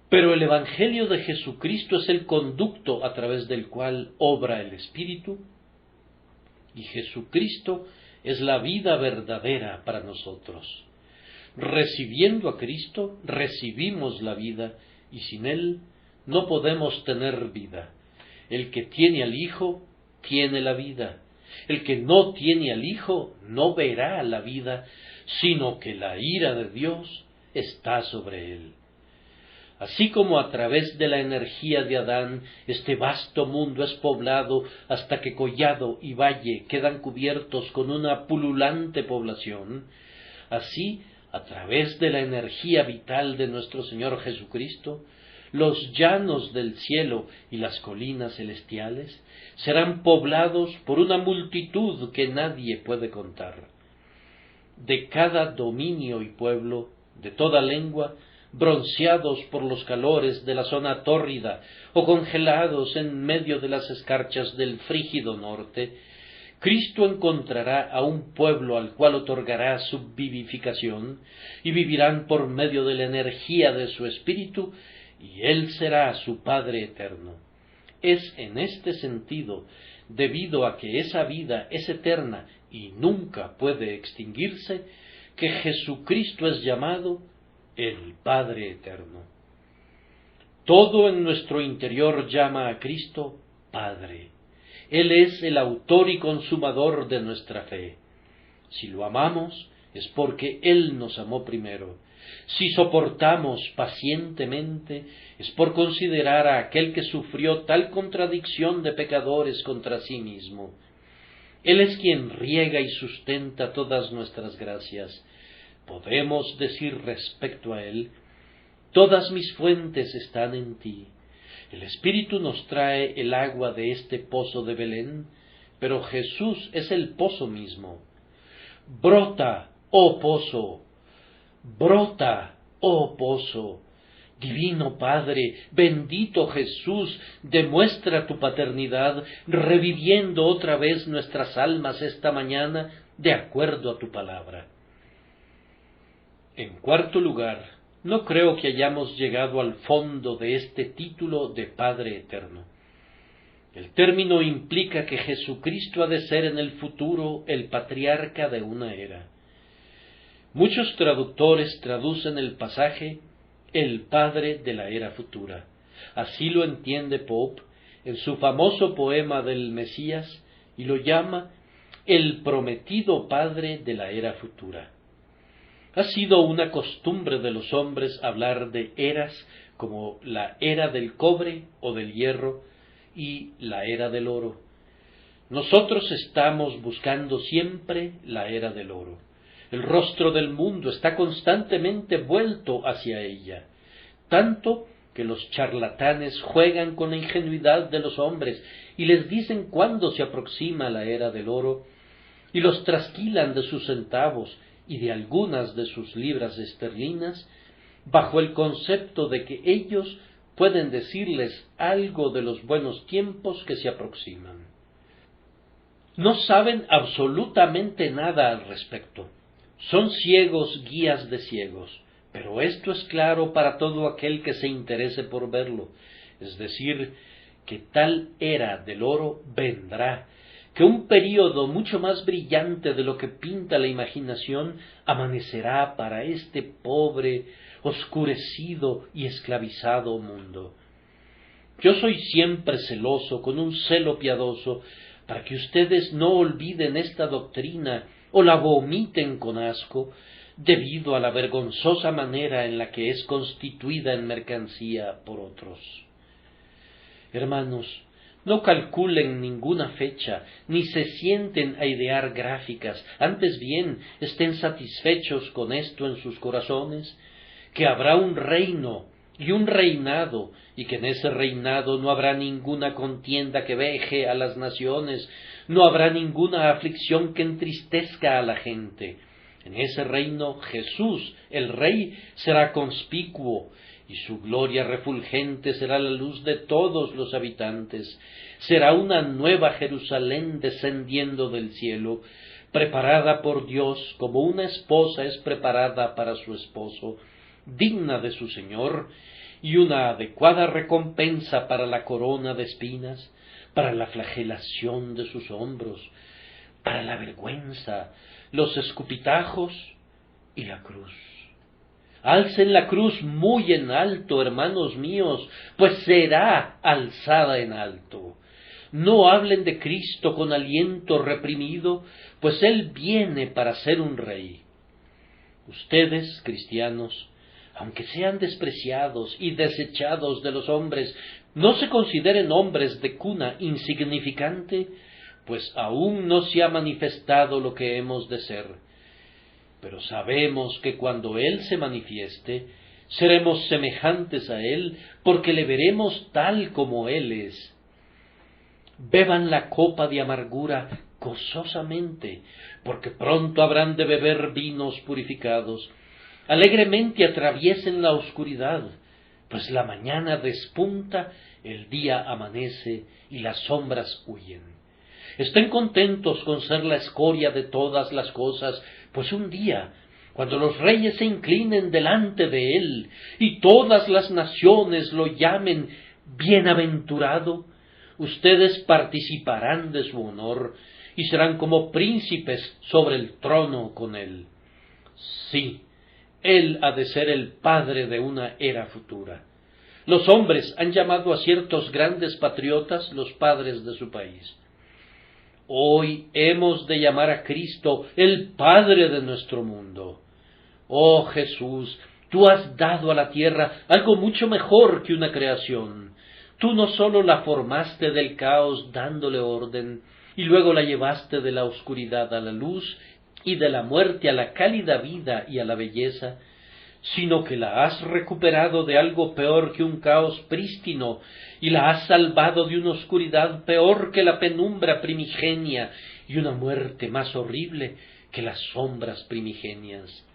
pero el Evangelio de Jesucristo es el conducto a través del cual obra el Espíritu, y Jesucristo es la vida verdadera para nosotros. Recibiendo a Cristo, recibimos la vida, y sin Él no podemos tener vida. El que tiene al Hijo, tiene la vida. El que no tiene al Hijo no verá la vida, sino que la ira de Dios está sobre él. Así como a través de la energía de Adán este vasto mundo es poblado hasta que collado y valle quedan cubiertos con una pululante población, así, a través de la energía vital de nuestro Señor Jesucristo, los llanos del cielo y las colinas celestiales serán poblados por una multitud que nadie puede contar. De cada dominio y pueblo, de toda lengua, bronceados por los calores de la zona tórrida o congelados en medio de las escarchas del frígido norte, Cristo encontrará a un pueblo al cual otorgará su vivificación, y vivirán por medio de la energía de su espíritu, y Él será su Padre eterno. Es en este sentido, debido a que esa vida es eterna y nunca puede extinguirse, que Jesucristo es llamado el Padre eterno. Todo en nuestro interior llama a Cristo Padre. Él es el autor y consumador de nuestra fe. Si lo amamos, es porque Él nos amó primero. Si soportamos pacientemente, es por considerar a aquel que sufrió tal contradicción de pecadores contra sí mismo. Él es quien riega y sustenta todas nuestras gracias. Podemos decir respecto a Él: todas mis fuentes están en ti. El Espíritu nos trae el agua de este pozo de Belén, pero Jesús es el pozo mismo. Brota, oh pozo, brota, oh pozo. Divino Padre, bendito Jesús, demuestra tu paternidad, reviviendo otra vez nuestras almas esta mañana de acuerdo a tu palabra. En cuarto lugar, no creo que hayamos llegado al fondo de este título de Padre Eterno. El término implica que Jesucristo ha de ser en el futuro el patriarca de una era. Muchos traductores traducen el pasaje el Padre de la era futura. Así lo entiende Pope en su famoso poema del Mesías y lo llama el prometido Padre de la era futura. Ha sido una costumbre de los hombres hablar de eras como la era del cobre o del hierro y la era del oro. Nosotros estamos buscando siempre la era del oro. El rostro del mundo está constantemente vuelto hacia ella, tanto que los charlatanes juegan con la ingenuidad de los hombres y les dicen cuándo se aproxima la era del oro, y los trasquilan de sus centavos y de algunas de sus libras esterlinas, bajo el concepto de que ellos pueden decirles algo de los buenos tiempos que se aproximan. No saben absolutamente nada al respecto. Son ciegos guías de ciegos, pero esto es claro para todo aquel que se interese por verlo, es decir, que tal era del oro vendrá, que un período mucho más brillante de lo que pinta la imaginación amanecerá para este pobre, oscurecido y esclavizado mundo. Yo soy siempre celoso, con un celo piadoso, para que ustedes no olviden esta doctrina o la vomiten con asco, debido a la vergonzosa manera en la que es constituida en mercancía por otros. Hermanos, no calculen ninguna fecha, ni se sienten a idear gráficas, antes bien estén satisfechos con esto en sus corazones, que habrá un reino y un reinado, y que en ese reinado no habrá ninguna contienda que veje a las naciones, no habrá ninguna aflicción que entristezca a la gente. En ese reino Jesús, el Rey, será conspicuo, y su gloria refulgente será la luz de todos los habitantes. Será una nueva Jerusalén descendiendo del cielo, preparada por Dios como una esposa es preparada para su esposo, digna de su Señor, y una adecuada recompensa para la corona de espinas, para la flagelación de sus hombros, para la vergüenza, los escupitajos y la cruz. Alcen la cruz muy en alto, hermanos míos, pues será alzada en alto. no hablen de Cristo con aliento reprimido, pues Él viene para ser un rey. Ustedes, cristianos, aunque sean despreciados y desechados de los hombres, no se consideren hombres de cuna insignificante, pues aún no se ha manifestado lo que hemos de ser. Pero sabemos que cuando Él se manifieste, seremos semejantes a Él, porque le veremos tal como Él es. Beban la copa de amargura gozosamente, porque pronto habrán de beber vinos purificados. Alegremente atraviesen la oscuridad, pues la mañana despunta, el día amanece y las sombras huyen. Estén contentos con ser la escoria de todas las cosas, pues un día, cuando los reyes se inclinen delante de Él y todas las naciones lo llamen bienaventurado, ustedes participarán de su honor y serán como príncipes sobre el trono con Él. Sí, Él ha de ser el Padre de una era futura. Los hombres han llamado a ciertos grandes patriotas los padres de su país. Hoy hemos de llamar a Cristo el Padre de nuestro mundo. Oh Jesús, tú has dado a la tierra algo mucho mejor que una creación. Tú no sólo la formaste del caos dándole orden, y luego la llevaste de la oscuridad a la luz, y de la muerte a la cálida vida y a la belleza, sino que la has recuperado de algo peor que un caos prístino, y la has salvado de una oscuridad peor que la penumbra primigenia, y una muerte más horrible que las sombras primigenias.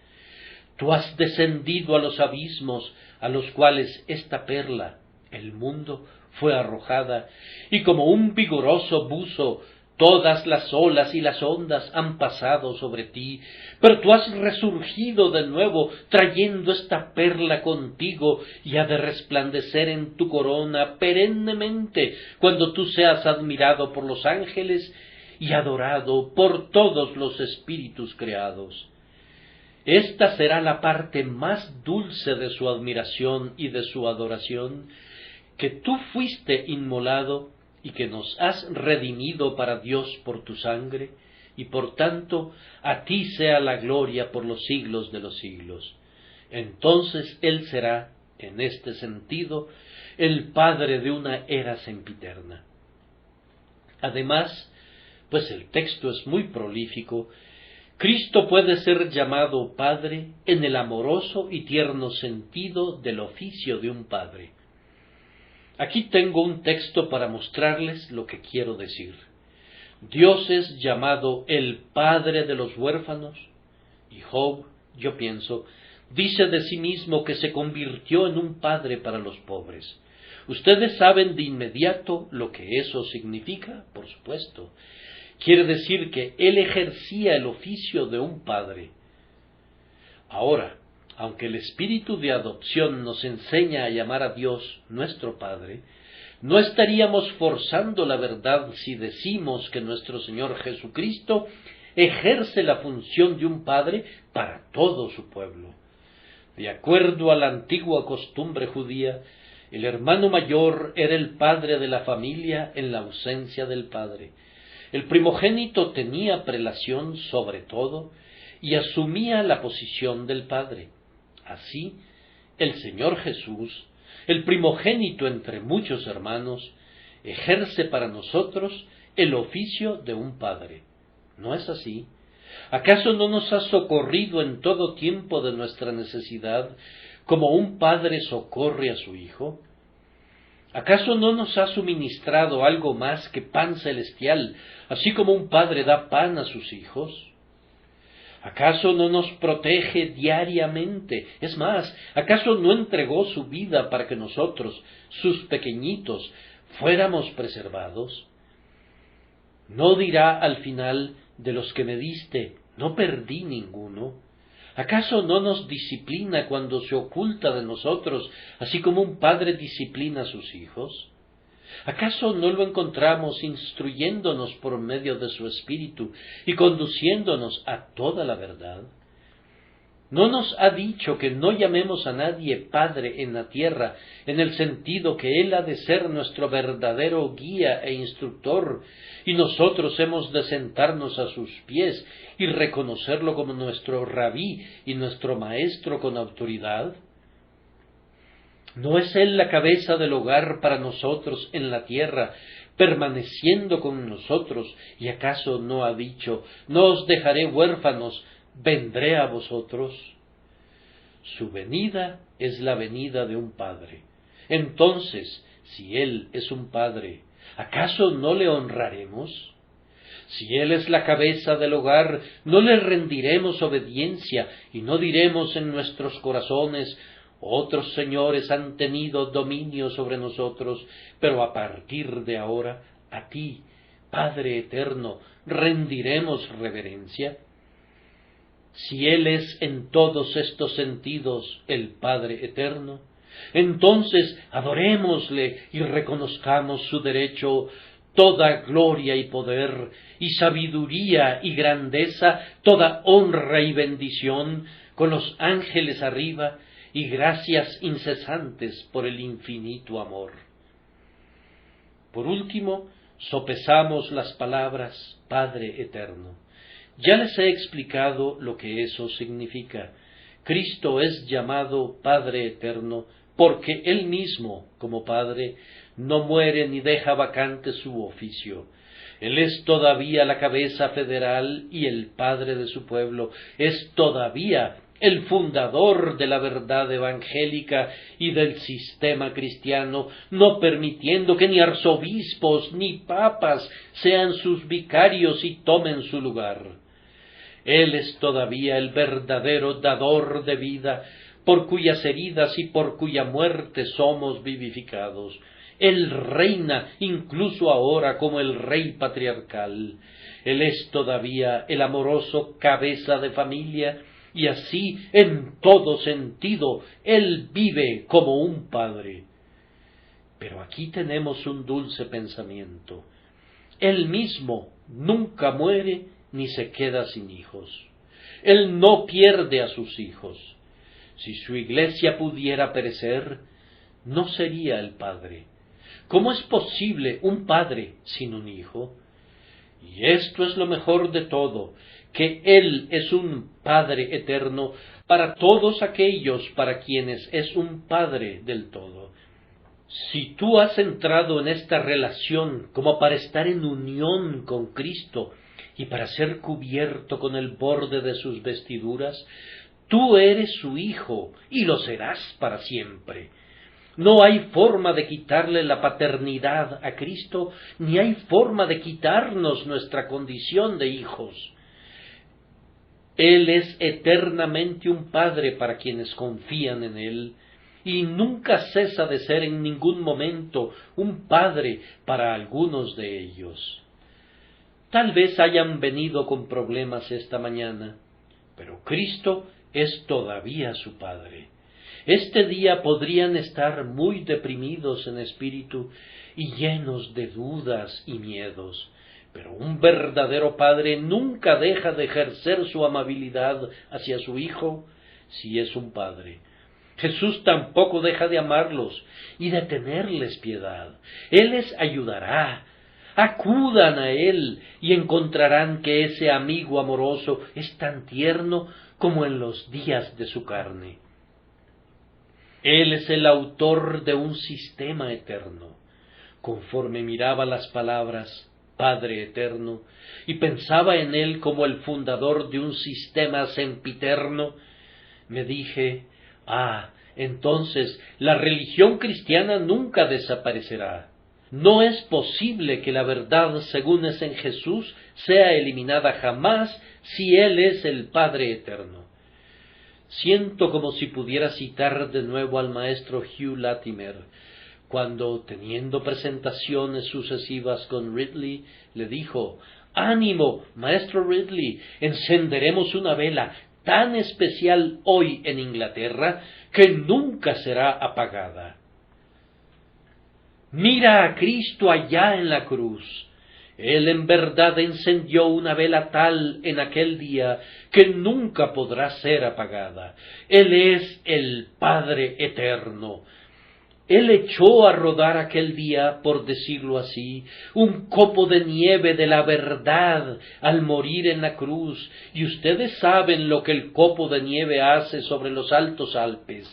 Tú has descendido a los abismos a los cuales esta perla, el mundo, fue arrojada, y como un vigoroso buzo, todas las olas y las ondas han pasado sobre ti, pero tú has resurgido de nuevo, trayendo esta perla contigo, y ha de resplandecer en tu corona perennemente, cuando tú seas admirado por los ángeles y adorado por todos los espíritus creados. Esta será la parte más dulce de su admiración y de su adoración, que tú fuiste inmolado y que nos has redimido para Dios por tu sangre, y por tanto a ti sea la gloria por los siglos de los siglos. Entonces Él será, en este sentido, el Padre de una era sempiterna. Además, pues el texto es muy prolífico, Cristo puede ser llamado Padre en el amoroso y tierno sentido del oficio de un padre. Aquí tengo un texto para mostrarles lo que quiero decir. Dios es llamado el Padre de los huérfanos, y Job, yo pienso, dice de sí mismo que se convirtió en un padre para los pobres. ¿Ustedes saben de inmediato lo que eso significa? Por supuesto. Quiere decir que él ejercía el oficio de un padre. Ahora, aunque el espíritu de adopción nos enseña a llamar a Dios nuestro Padre, no estaríamos forzando la verdad si decimos que nuestro Señor Jesucristo ejerce la función de un padre para todo su pueblo. De acuerdo a la antigua costumbre judía, el hermano mayor era el padre de la familia en la ausencia del padre. El primogénito tenía prelación sobre todo y asumía la posición del padre. Así, el Señor Jesús, el primogénito entre muchos hermanos, ejerce para nosotros el oficio de un padre. ¿No es así? ¿Acaso no nos ha socorrido en todo tiempo de nuestra necesidad, como un padre socorre a su hijo? ¿Acaso no nos ha suministrado algo más que pan celestial, así como un padre da pan a sus hijos? ¿Acaso no nos protege diariamente? Es más, ¿acaso no entregó su vida para que nosotros, sus pequeñitos, fuéramos preservados? ¿No dirá al final, de los que me diste, no perdí ninguno? ¿Acaso no nos disciplina cuando se oculta de nosotros, así como un padre disciplina a sus hijos? ¿Acaso no lo encontramos instruyéndonos por medio de su Espíritu y conduciéndonos a toda la verdad? No nos ha dicho que no llamemos a nadie Padre en la tierra, en el sentido que Él ha de ser nuestro verdadero guía e instructor, y nosotros hemos de sentarnos a sus pies y reconocerlo como nuestro rabí y nuestro maestro con autoridad. ¿No es Él la cabeza del hogar para nosotros en la tierra, permaneciendo con nosotros? ¿Y acaso no ha dicho, no os dejaré huérfanos, vendré a vosotros? Su venida es la venida de un padre. Entonces, si Él es un padre, ¿acaso no le honraremos? Si Él es la cabeza del hogar, ¿no le rendiremos obediencia y no diremos en nuestros corazones, otros señores han tenido dominio sobre nosotros, pero a partir de ahora, a ti, Padre eterno, rendiremos reverencia? Si Él es en todos estos sentidos el Padre eterno, entonces adorémosle y reconozcamos su derecho, toda gloria y poder, y sabiduría y grandeza, toda honra y bendición, con los ángeles arriba, y gracias incesantes por el infinito amor. Por último, sopesamos las palabras Padre eterno. Ya les he explicado lo que eso significa. Cristo es llamado Padre eterno porque Él mismo, como Padre, no muere ni deja vacante su oficio. Él es todavía la cabeza federal y el Padre de su pueblo, es todavía el fundador de la verdad evangélica y del sistema cristiano, no permitiendo que ni arzobispos ni papas sean sus vicarios y tomen su lugar. Él es todavía el verdadero dador de vida, por cuyas heridas y por cuya muerte somos vivificados. Él reina incluso ahora como el rey patriarcal. Él es todavía el amoroso cabeza de familia, y así en todo sentido Él vive como un padre. Pero aquí tenemos un dulce pensamiento. Él mismo nunca muere ni se queda sin hijos. Él no pierde a sus hijos. Si su iglesia pudiera perecer, no sería el padre. ¿Cómo es posible un padre sin un hijo? Y esto es lo mejor de todo, que Él es un Padre eterno para todos aquellos para quienes es un Padre del todo. Si tú has entrado en esta relación como para estar en unión con Cristo y para ser cubierto con el borde de sus vestiduras, tú eres su hijo y lo serás para siempre. No hay forma de quitarle la paternidad a Cristo, ni hay forma de quitarnos nuestra condición de hijos. Él es eternamente un Padre para quienes confían en Él, y nunca cesa de ser en ningún momento un Padre para algunos de ellos. Tal vez hayan venido con problemas esta mañana, pero Cristo es todavía su Padre. Este día podrían estar muy deprimidos en espíritu y llenos de dudas y miedos, pero un verdadero padre nunca deja de ejercer su amabilidad hacia su hijo si es un padre. Jesús tampoco deja de amarlos y de tenerles piedad. Él les ayudará. Acudan a Él y encontrarán que ese amigo amoroso es tan tierno como en los días de su carne. Él es el autor de un sistema eterno. Conforme miraba las palabras Padre eterno y pensaba en Él como el fundador de un sistema sempiterno, me dije, entonces la religión cristiana nunca desaparecerá. No es posible que la verdad según es en Jesús sea eliminada jamás si Él es el Padre eterno. Siento como si pudiera citar de nuevo al maestro Hugh Latimer, cuando, teniendo presentaciones sucesivas con Ridley, le dijo, «Ánimo, maestro Ridley, encenderemos una vela tan especial hoy en Inglaterra que nunca será apagada». Mira a Cristo allá en la cruz. Él en verdad encendió una vela tal en aquel día que nunca podrá ser apagada. Él es el Padre eterno. Él echó a rodar aquel día, por decirlo así, un copo de nieve de la verdad al morir en la cruz, y ustedes saben lo que el copo de nieve hace sobre los altos Alpes.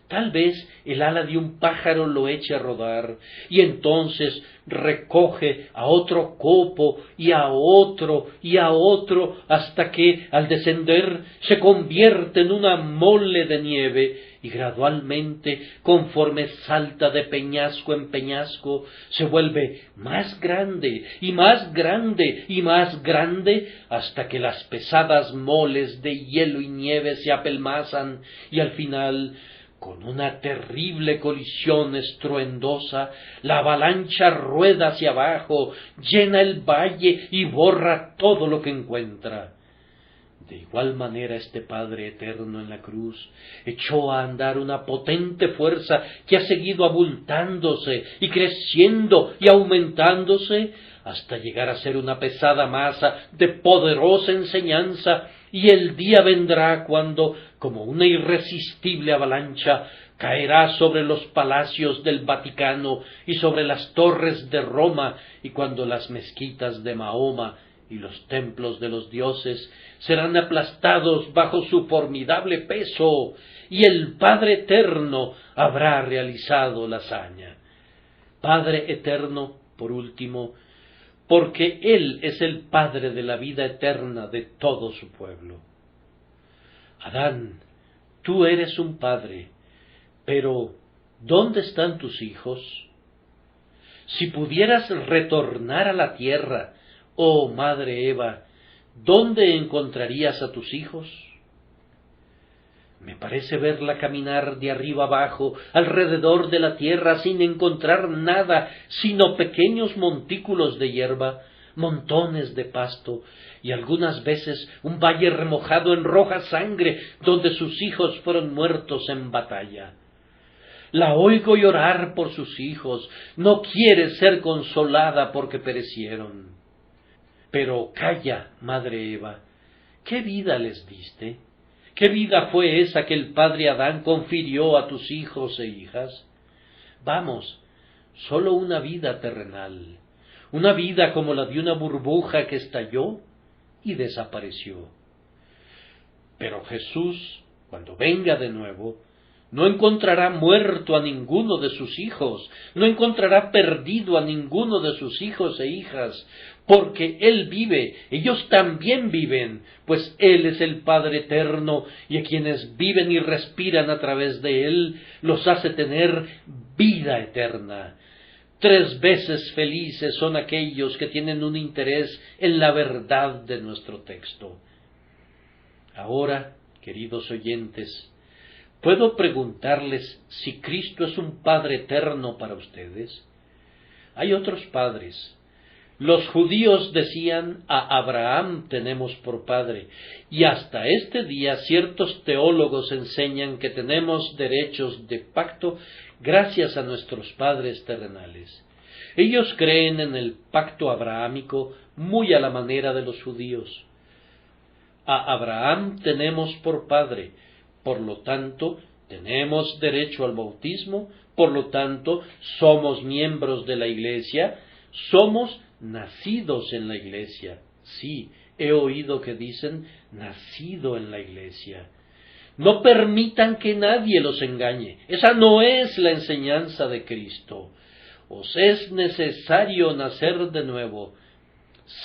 Tal vez el ala de un pájaro lo eche a rodar, y entonces recoge a otro copo y a otro y a otro, hasta que, al descender, se convierte en una mole de nieve, y gradualmente, conforme salta de peñasco en peñasco, se vuelve más grande y más grande y más grande, hasta que las pesadas moles de hielo y nieve se apelmazan, y al final, con una terrible colisión estruendosa, la avalancha rueda hacia abajo, llena el valle y borra todo lo que encuentra. De igual manera este Padre eterno en la cruz echó a andar una potente fuerza que ha seguido abultándose y creciendo y aumentándose hasta llegar a ser una pesada masa de poderosa enseñanza, y el día vendrá cuando, como una irresistible avalancha, caerá sobre los palacios del Vaticano y sobre las torres de Roma, y cuando las mezquitas de Mahoma y los templos de los dioses serán aplastados bajo su formidable peso, y el Padre eterno habrá realizado la hazaña. Padre eterno, por último, porque Él es el Padre de la vida eterna de todo su pueblo. Adán, tú eres un padre, pero ¿dónde están tus hijos? Si pudieras retornar a la tierra, oh Madre Eva, ¿dónde encontrarías a tus hijos? Me parece verla caminar de arriba abajo, alrededor de la tierra, sin encontrar nada, sino pequeños montículos de hierba, montones de pasto, y algunas veces un valle remojado en roja sangre, donde sus hijos fueron muertos en batalla. La oigo llorar por sus hijos, no quiere ser consolada porque perecieron. Pero calla, Madre Eva, ¿qué vida les diste? ¿Qué vida fue esa que el padre Adán confirió a tus hijos e hijas? Vamos, sólo una vida terrenal, una vida como la de una burbuja que estalló y desapareció. Pero Jesús, cuando venga de nuevo, no encontrará muerto a ninguno de sus hijos, no encontrará perdido a ninguno de sus hijos e hijas, porque Él vive, ellos también viven, pues Él es el Padre eterno, y a quienes viven y respiran a través de Él, los hace tener vida eterna. 3 veces felices son aquellos que tienen un interés en la verdad de nuestro texto. Ahora, queridos oyentes, ¿puedo preguntarles si Cristo es un Padre eterno para ustedes? Hay otros padres. Los judíos decían: a Abraham tenemos por padre, y hasta este día ciertos teólogos enseñan que tenemos derechos de pacto gracias a nuestros padres terrenales. Ellos creen en el pacto abrahámico muy a la manera de los judíos. A Abraham tenemos por padre, por lo tanto, tenemos derecho al bautismo, por lo tanto, somos miembros de la Iglesia, somos nacidos en la Iglesia. Sí, he oído que dicen nacido en la Iglesia. No permitan que nadie los engañe. Esa no es la enseñanza de Cristo. Os es necesario nacer de nuevo.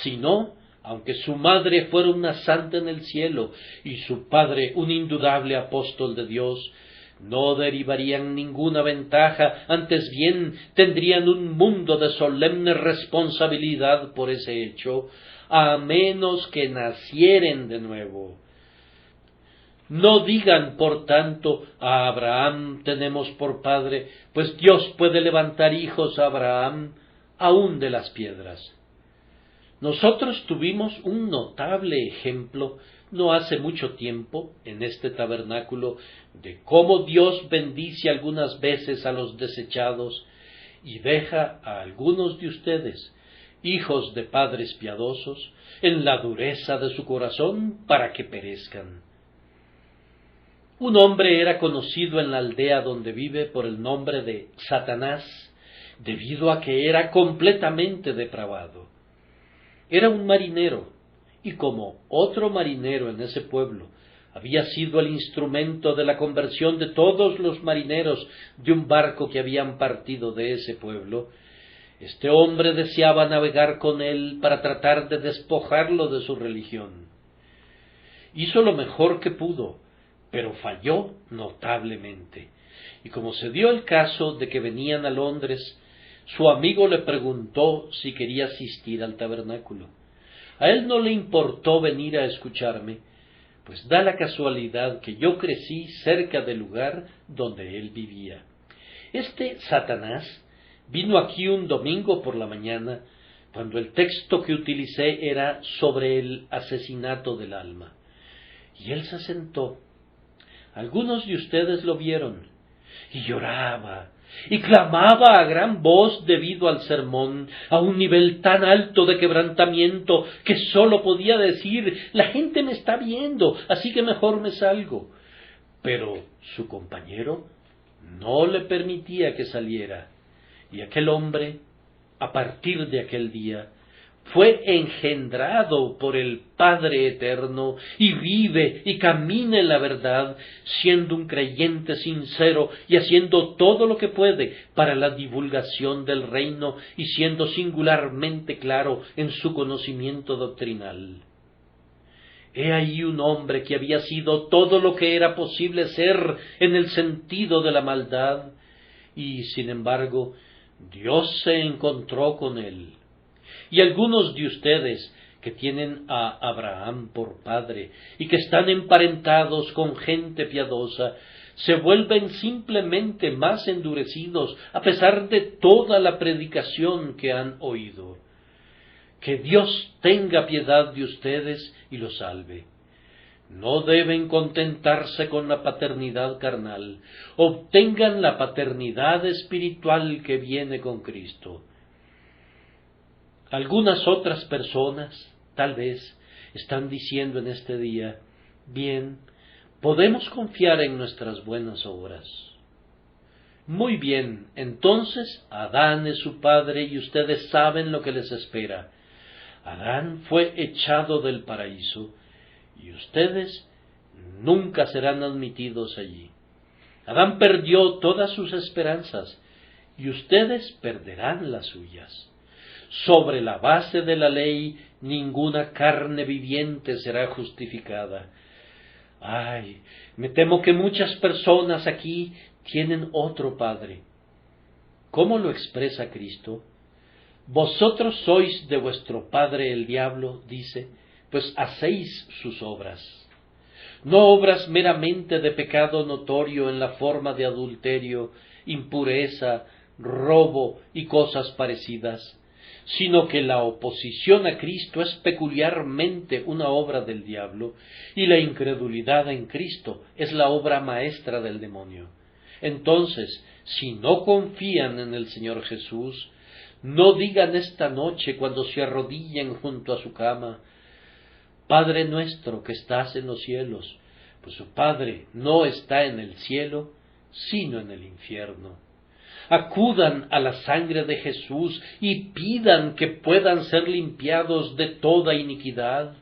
Si no, aunque su madre fuera una santa en el cielo y su padre un indudable apóstol de Dios, no derivarían ninguna ventaja, antes bien tendrían un mundo de solemne responsabilidad por ese hecho, a menos que nacieren de nuevo. No digan, por tanto, a Abraham tenemos por padre, pues Dios puede levantar hijos a Abraham aun de las piedras. Nosotros tuvimos un notable ejemplo no hace mucho tiempo en este tabernáculo de cómo Dios bendice algunas veces a los desechados y deja a algunos de ustedes hijos de padres piadosos, en la dureza de su corazón, para que perezcan. Un hombre era conocido en la aldea donde vive por el nombre de Satanás, debido a que era completamente depravado. Era un marinero, y como otro marinero en ese pueblo, había sido el instrumento de la conversión de todos los marineros de un barco que habían partido de ese pueblo, este hombre deseaba navegar con él para tratar de despojarlo de su religión. Hizo lo mejor que pudo, pero falló notablemente. Y como se dio el caso de que venían a Londres, su amigo le preguntó si quería asistir al tabernáculo. A él no le importó venir a escucharme, pues da la casualidad que yo crecí cerca del lugar donde él vivía. Este Satanás vino aquí un domingo por la mañana, cuando el texto que utilicé era sobre el asesinato del alma. Y él se sentó. Algunos de ustedes lo vieron, y lloraba, y clamaba a gran voz debido al sermón, a un nivel tan alto de quebrantamiento que sólo podía decir: la gente me está viendo, así que mejor me salgo. Pero su compañero no le permitía que saliera, y aquel hombre, a partir de aquel día, fue engendrado por el Padre Eterno y vive y camina en la verdad, siendo un creyente sincero y haciendo todo lo que puede para la divulgación del reino y siendo singularmente claro en su conocimiento doctrinal. He ahí un hombre que había sido todo lo que era posible ser en el sentido de la maldad, y sin embargo Dios se encontró con él. Y algunos de ustedes que tienen a Abraham por padre y que están emparentados con gente piadosa, se vuelven simplemente más endurecidos a pesar de toda la predicación que han oído. Que Dios tenga piedad de ustedes y los salve. No deben contentarse con la paternidad carnal, obtengan la paternidad espiritual que viene con Cristo. Algunas otras personas, tal vez, están diciendo en este día: bien, podemos confiar en nuestras buenas obras. Muy bien, entonces Adán es su padre y ustedes saben lo que les espera. Adán fue echado del paraíso y ustedes nunca serán admitidos allí. Adán perdió todas sus esperanzas y ustedes perderán las suyas. Sobre la base de la ley, ninguna carne viviente será justificada. Ay, me temo que muchas personas aquí tienen otro padre. ¿Cómo lo expresa Cristo? Vosotros sois de vuestro padre el diablo, dice, pues hacéis sus obras. No obras meramente de pecado notorio en la forma de adulterio, impureza, robo y cosas parecidas, sino que la oposición a Cristo es peculiarmente una obra del diablo, y la incredulidad en Cristo es la obra maestra del demonio. Entonces, si no confían en el Señor Jesús, no digan esta noche cuando se arrodillen junto a su cama: Padre nuestro que estás en los cielos, pues su Padre no está en el cielo, sino en el infierno. Acudan a la sangre de Jesús y pidan que puedan ser limpiados de toda iniquidad,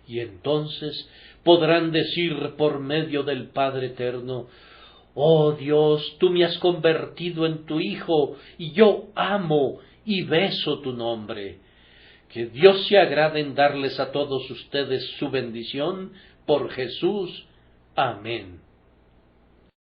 y entonces podrán decir por medio del Padre Eterno: oh Dios, tú me has convertido en tu Hijo, y yo amo y beso tu nombre. Que Dios se agrade en darles a todos ustedes su bendición por Jesús. Amén.